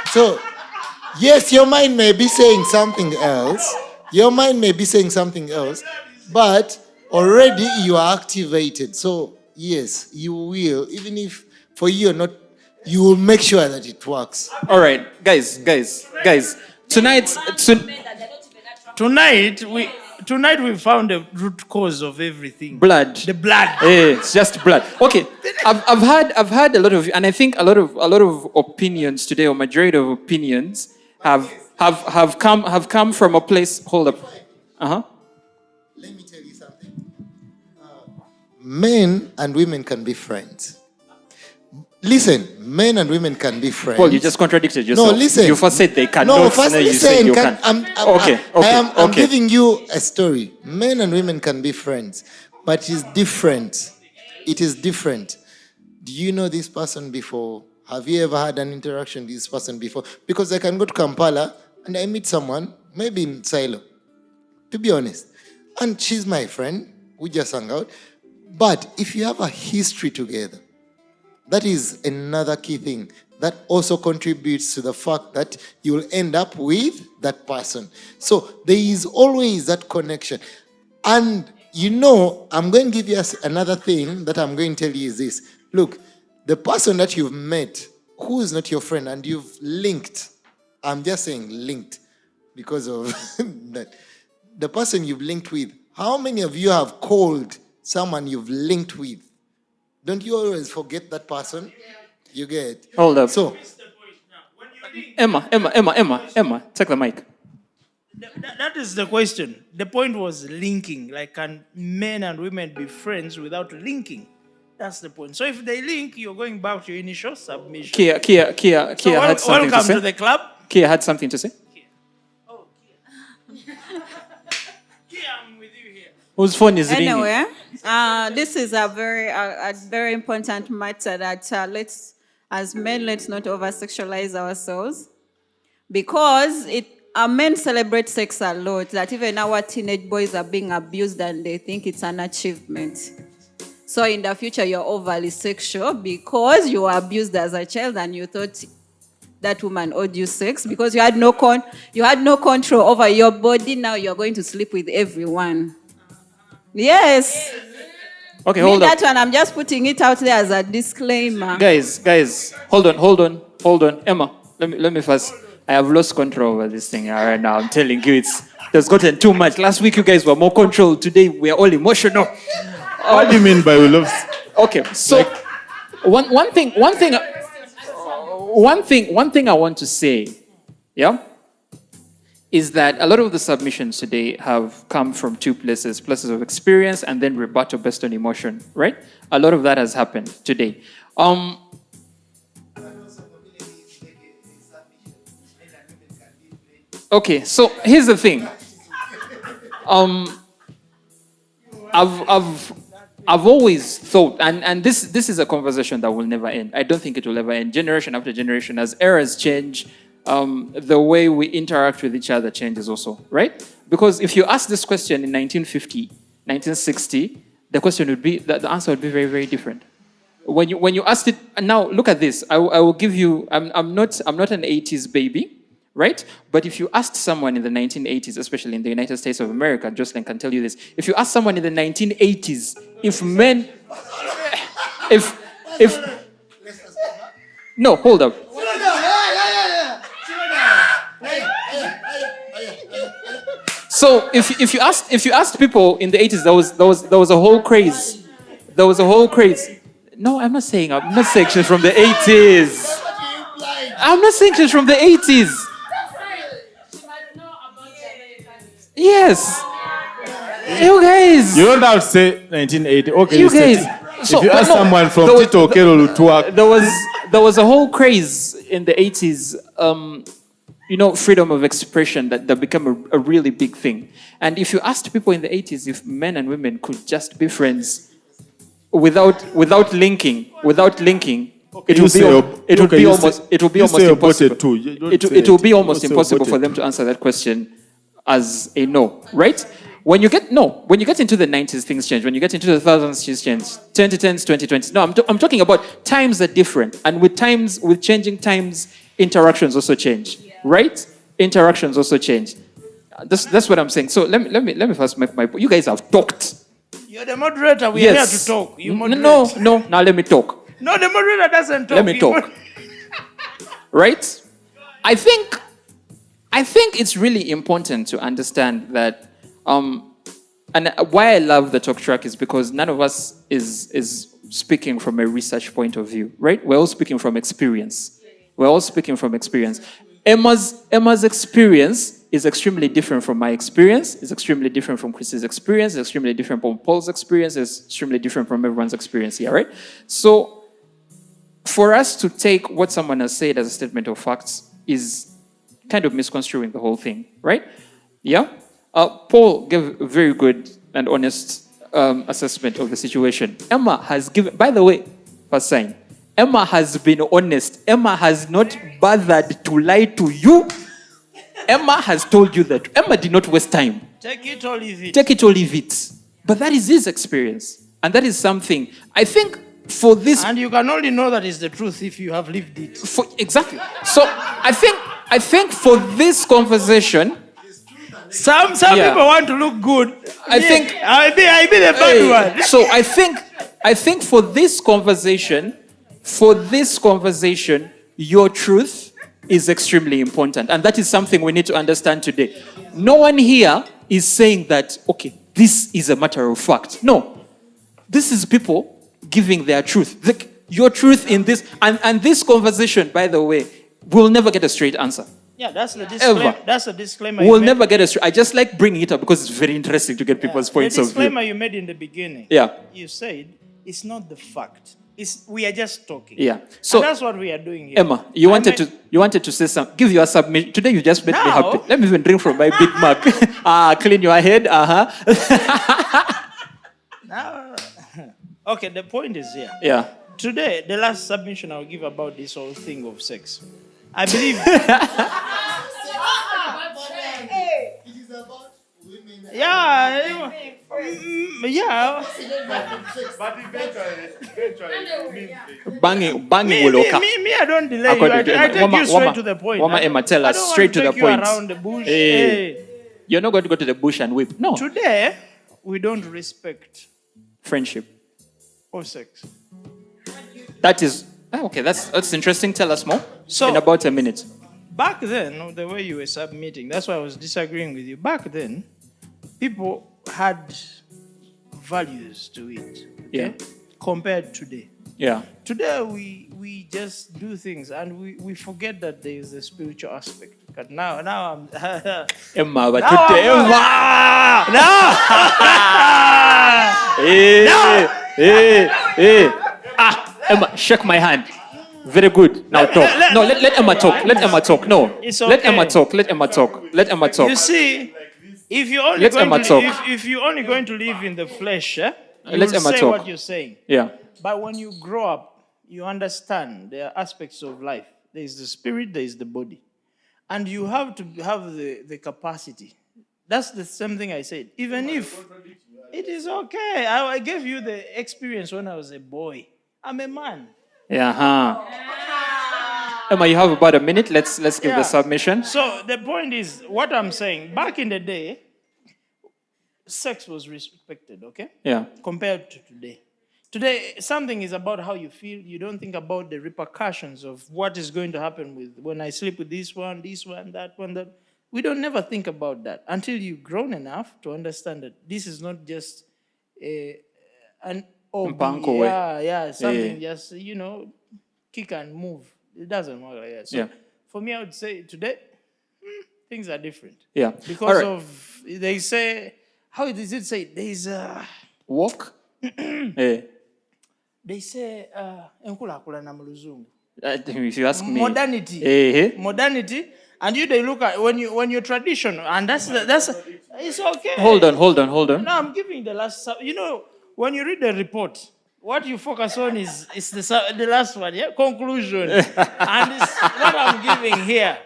So, yes, your mind may be saying something else. But already you are activated. So, yes, you will. Even if for you or not, you will make sure that it works. All right, guys. Tonight we found the root cause of everything. blood. The blood. It's just blood. Okay, I've had a lot of, and I think a lot of opinions today, or majority of opinions, have come from a place. Hold up. Let me tell you something. Men and women can be friends. Listen, men and women can be friends. Paul, you just contradicted yourself. No, listen. You first said they cannot. No, first and then you listen. said you can. I'm giving you a story. Men and women can be friends, but it's different. It is different. Do you know this person before? Have you ever had an interaction with this person before? Because I can go to Kampala and I meet someone, maybe in Silo, to be honest. And she's my friend. We just hang out. But if you have a history together, that is another key thing that also contributes to the fact that you will end up with that person. So there is always that connection. And you know, I'm going to give you another thing that I'm going to tell you is this. Look, the person that you've met, who is not your friend, and you've linked, I'm just saying linked because of that. The person you've linked with, how many of you have called someone you've linked with? Don't you always forget that person? You get. Hold up. So, Emma, take the mic. That is the question. The point was linking. Like, can men and women be friends without linking? That's the point. So if they link, you're going back to your initial submission. Kia So had something to welcome say. to the club. Kia had something to say. Kia, I'm with you here. Whose phone is ringing? Anyway, this is a very important matter that as men, let's not over-sexualize ourselves. Because men celebrate sex a lot, that even our teenage boys are being abused and they think it's an achievement. So in the future, you're overly sexual because you were abused as a child and you thought that woman owed you sex because you had no control over your body. Now you're going to sleep with everyone. Yes. Okay, hold on. That one, I'm just putting it out there as a disclaimer. Guys, hold on. Emma, let me first. I have lost control over this thing right now. I'm telling you, there's gotten too much. Last week you guys were more controlled. Today we are all emotional. What do you mean by we love? Okay, so one thing I want to say, yeah, is that a lot of the submissions today have come from two places of experience and then rebuttal based on emotion, right? A lot of that has happened today. Okay, so here's the thing. I've always thought, and this is a conversation that will never end. I don't think it will ever end. Generation after generation, as eras change, the way we interact with each other changes also, right? Because if you ask this question in 1950, 1960, the question would be, the answer would be very, very different. When you asked it, and now look at this. I will give you. I'm not an 80s baby. Right? But if you asked someone in the 1980s, especially in the United States of America, Jocelyn can tell you this. If you ask someone in the 1980s, no, hold up. So if you asked people in the 80s, there was a whole craze. there was a whole craze. No, I'm not saying she's from the 80s. I'm not saying she's from the 80s. Yes. You guys. You don't have to say 1980. Okay, You guys. If you ask someone from Tito Okelo Lutua, there was a whole craze in the 80s, freedom of expression that became a really big thing. And if you asked people in the 80s if men and women could just be friends without linking, it would be almost impossible. It will be almost impossible for them to answer that question as a no, right? When you get into the 90s, things change. When you get into the 2000s, things change. 2010s, 2020s. No, I'm talking about times are different, and with changing times, interactions also change, right? Interactions also change. That's what I'm saying. So let me first make my point. You guys have talked. You're the moderator. We're here to talk. You moderate. No. Now let me talk. No, the moderator doesn't talk. Let me talk. Right? I think it's really important to understand that. And why I love the TalkTrack is because none of us is speaking from a research point of view, right? We're all speaking from experience. Emma's experience is extremely different from my experience. It's extremely different from Chris's experience. It's extremely different from Paul's experience. It's extremely different from everyone's experience here, right? So for us to take what someone has said as a statement of facts is kind of misconstruing the whole thing, right? Yeah? Paul gave a very good and honest assessment of the situation. Emma has given, by the way, first sign, Emma has been honest. Emma has not bothered to lie to you. Emma has told you that. Emma did not waste time. Take it or leave it. Take it or leave it. But that is his experience. And that is something, I think, for this... And you can only know that is the truth if you have lived it. Exactly. So I think for this conversation... Some people want to look good. I think I'll be the bad one. So I think for this conversation, your truth is extremely important, and that is something we need to understand today. No one here is saying that this is a matter of fact. No, this is people giving their truth. Your truth in this, and this conversation, by the way, will never get a straight answer. Yeah, that's the disclaimer. That's the disclaimer. We'll never get I just like bringing it up because it's very interesting to get people's points of view. The disclaimer you made in the beginning. Yeah. You said it's not the fact. We are just talking. Yeah. So and that's what we are doing here. Emma, you wanted to say something. Give your submission. Today you just made me happy. Let me even drink from my Big Mac. Clean your head. Now, okay, the point is here. Yeah. Today, the last submission I'll give about this whole thing of sex. I believe. It is about women. Yeah. but eventually Banging will occur. Me, I don't delay you. I take you straight to the point. Emma, tell us straight to the point. Around the bush. You're not going to go to the bush and whip. No. Today, we don't respect friendship or sex. That is okay. That's interesting. Tell us more. So, in about a minute. Back then, the way you were submitting, that's why I was disagreeing with you. Back then, people had values to it. Okay? Yeah. Compared today. Yeah. Today we just do things and we forget that there is a spiritual aspect. But now I'm Emma, but now today, Emma. Hey. Emma, shake my hand. Very good. Now talk. Let Emma talk. Let Emma talk. No. It's okay. Let Emma talk. Let Emma talk. You see, if you're only going to live in the flesh, you will say what you're saying. Yeah. But when you grow up, you understand there are aspects of life. There is the spirit, there is the body. And you have to have the capacity. That's the same thing I said. Even if it is okay. I gave you the experience when I was a boy. I'm a man. Yeah. Emma, you have about a minute. Let's give the submission. So the point is, what I'm saying, back in the day, sex was respected, okay? Yeah. Compared to today. Today, something is about how you feel. You don't think about the repercussions of what is going to happen with when I sleep with this one, that one, that. We don't never think about that until you've grown enough to understand that this is not just an Mpanko way. Yeah, something Yeah. just, kick and move. It doesn't work like that. So Yeah. for me, I would say today, things are different. Yeah. Because All right. they say, how does it say? There's Walk. Eh. they say, enkulakulana mu luzungu. If you ask me. Modernity. Modernity. And they look at when you're traditional, and that's it's okay. Hold on. No, I'm giving the last. When you read the report, what you focus on is the last one, yeah, conclusion, and it's what I'm giving here.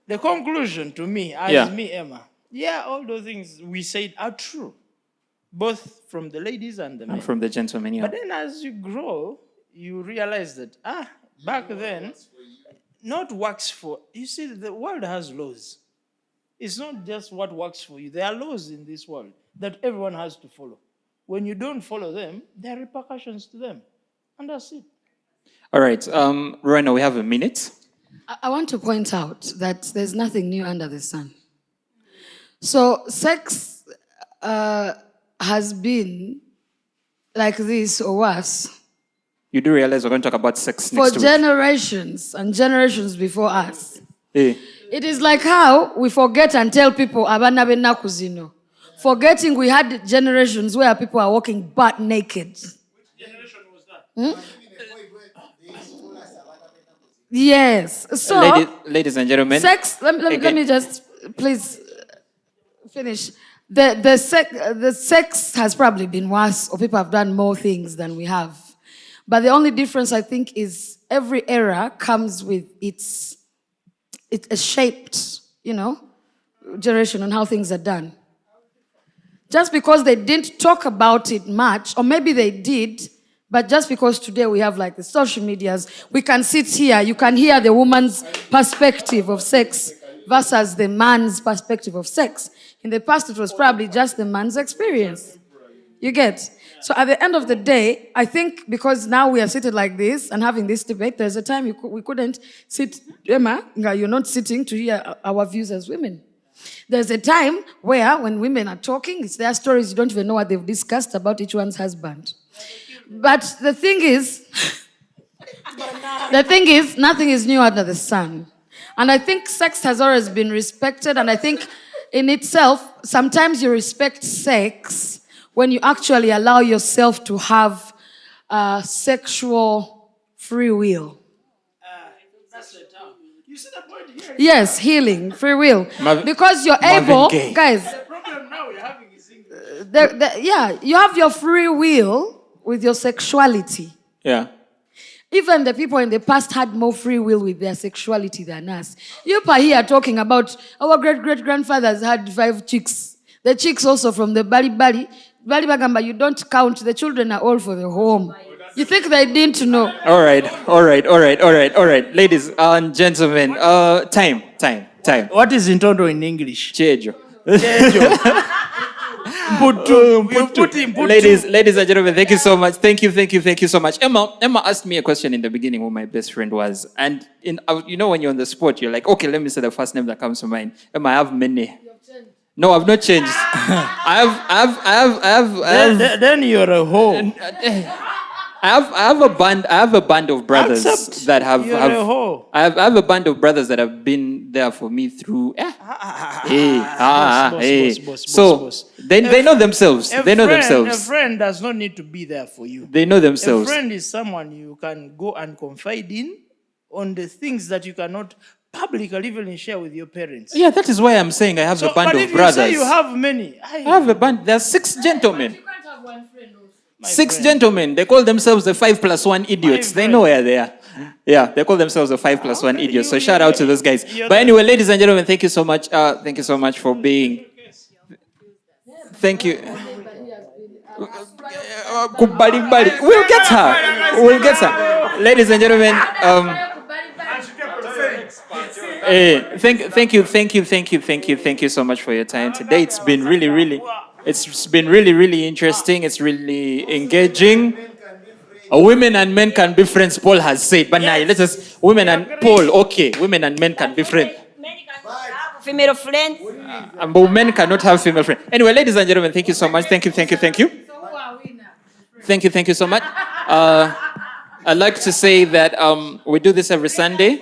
The conclusion to me, as me, Emma, all those things we said are true, both from the ladies and the men. And from the gentlemen, yeah. But then as you grow, you realize that back then, not works for you. See, the world has laws. It's not just what works for you. There are laws in this world that everyone has to follow. When you don't follow them, there are repercussions to them. And that's it. All right. Rowena, we have a minute. I want to point out that there's nothing new under the sun. So sex has been like this or worse You do realize we're going to talk about sex for next week. generations and generations before us. Eh. It is like how we forget and tell people, "Abana benaku zino." Forgetting we had generations where people are walking butt naked. Which generation was that? Yes. So, Ladies and gentlemen. sex, let me just please finish. The sex has probably been worse, or people have done more things than we have. But the only difference, I think, is every era comes with it's a shaped, generation on how things are done. Just because they didn't talk about it much, or maybe they did, but just because today we have like the social medias, we can sit here, you can hear the woman's perspective of sex versus the man's perspective of sex. In the past, it was probably just the man's experience. You get? So at the end of the day, I think because now we are seated like this and having this debate, there's a time we couldn't sit, Emma, you're not sitting to hear our views as women. There's a time where when women are talking, it's their stories, you don't even know what they've discussed about each one's husband. But the thing is, nothing is new under the sun. And I think sex has always been respected, and I think in itself, sometimes you respect sex when you actually allow yourself to have sexual free will. That's the term. You see the point here? Yes, healing, free will. Because you're able, guys, The problem now we're having is English. you have your free will with your sexuality. Yeah. Even the people in the past had more free will with their sexuality than us. You are here talking about our great-great-grandfathers had 5 chicks. The chicks also from the Bali Bagamba, you don't count. The children are all for the home. You think they didn't know? All right. Ladies and gentlemen, time. What is Intondo in English? Chejo. Ladies. Ladies and gentlemen, thank you so much. Thank you so much. Emma asked me a question in the beginning who my best friend was. And when you're on the spot, you're like, okay, let me say the first name that comes to mind. Emma, I have many. No, I've not changed. I have. Then you're a hoe. I have a band of brothers Accept that have. you're a hoe. I have a band of brothers that have been there for me through. Boss. They know themselves. They know A themselves. friend does not need to be there for you. They know A themselves. friend is someone you can go and confide in on the things that you cannot publicly even share with your parents. Yeah, that is why I'm saying I have a band but of if brothers. you say you have many, I have a band. There are 6 gentlemen. You can't have one friend also. 6 gentlemen. They call themselves the 5+1 idiots. They know where they are. Yeah, they call themselves the 5+1 idiots. So shout out to those guys. But anyway, ladies and gentlemen, thank you so much. Thank you so much for being. Thank you. We'll get her. Ladies and gentlemen. Thank you so much for your time today. It's been really interesting. It's really engaging. Women and men can be friends, Paul has said. But now let us women and men can be friends. Female friends. But men cannot have female friends. Anyway, ladies and gentlemen, thank you so much. Thank you. So who are we now? Thank you so much. I'd like to say that we do this every Sunday.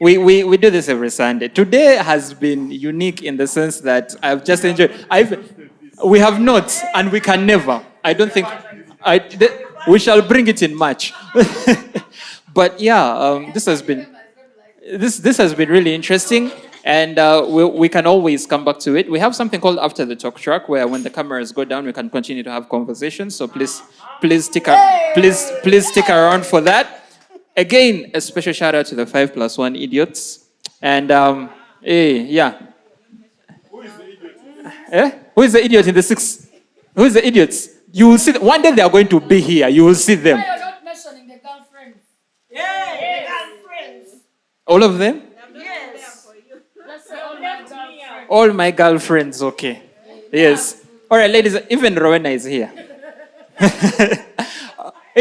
We do this every Sunday. Today has been unique in the sense that I've just enjoyed. We have not, and we can never. I don't think. We shall bring it in March. But yeah, this has been really interesting, and we can always come back to it. We have something called After the Talk Track, where when the cameras go down, we can continue to have conversations. So please stick around for that. Again, a special shout out to the 5+1 idiots, and yeah. Who is the idiot in the 6? Who is the idiots? You will see. One day they are going to be here. You will see them. Why you're not mentioning the girlfriends? Girlfriends. All of them? Yes. Let's say all my girlfriends. All my girlfriends, okay. Yes. All right, ladies, even Rowena is here.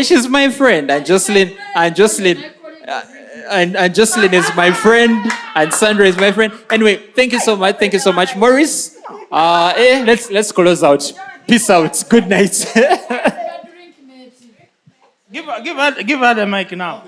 She's my friend, and Jocelyn is my friend, and Sandra is my friend. Anyway, thank you so much. Maurice, let's close out. Peace out. Good night. Give her the mic now.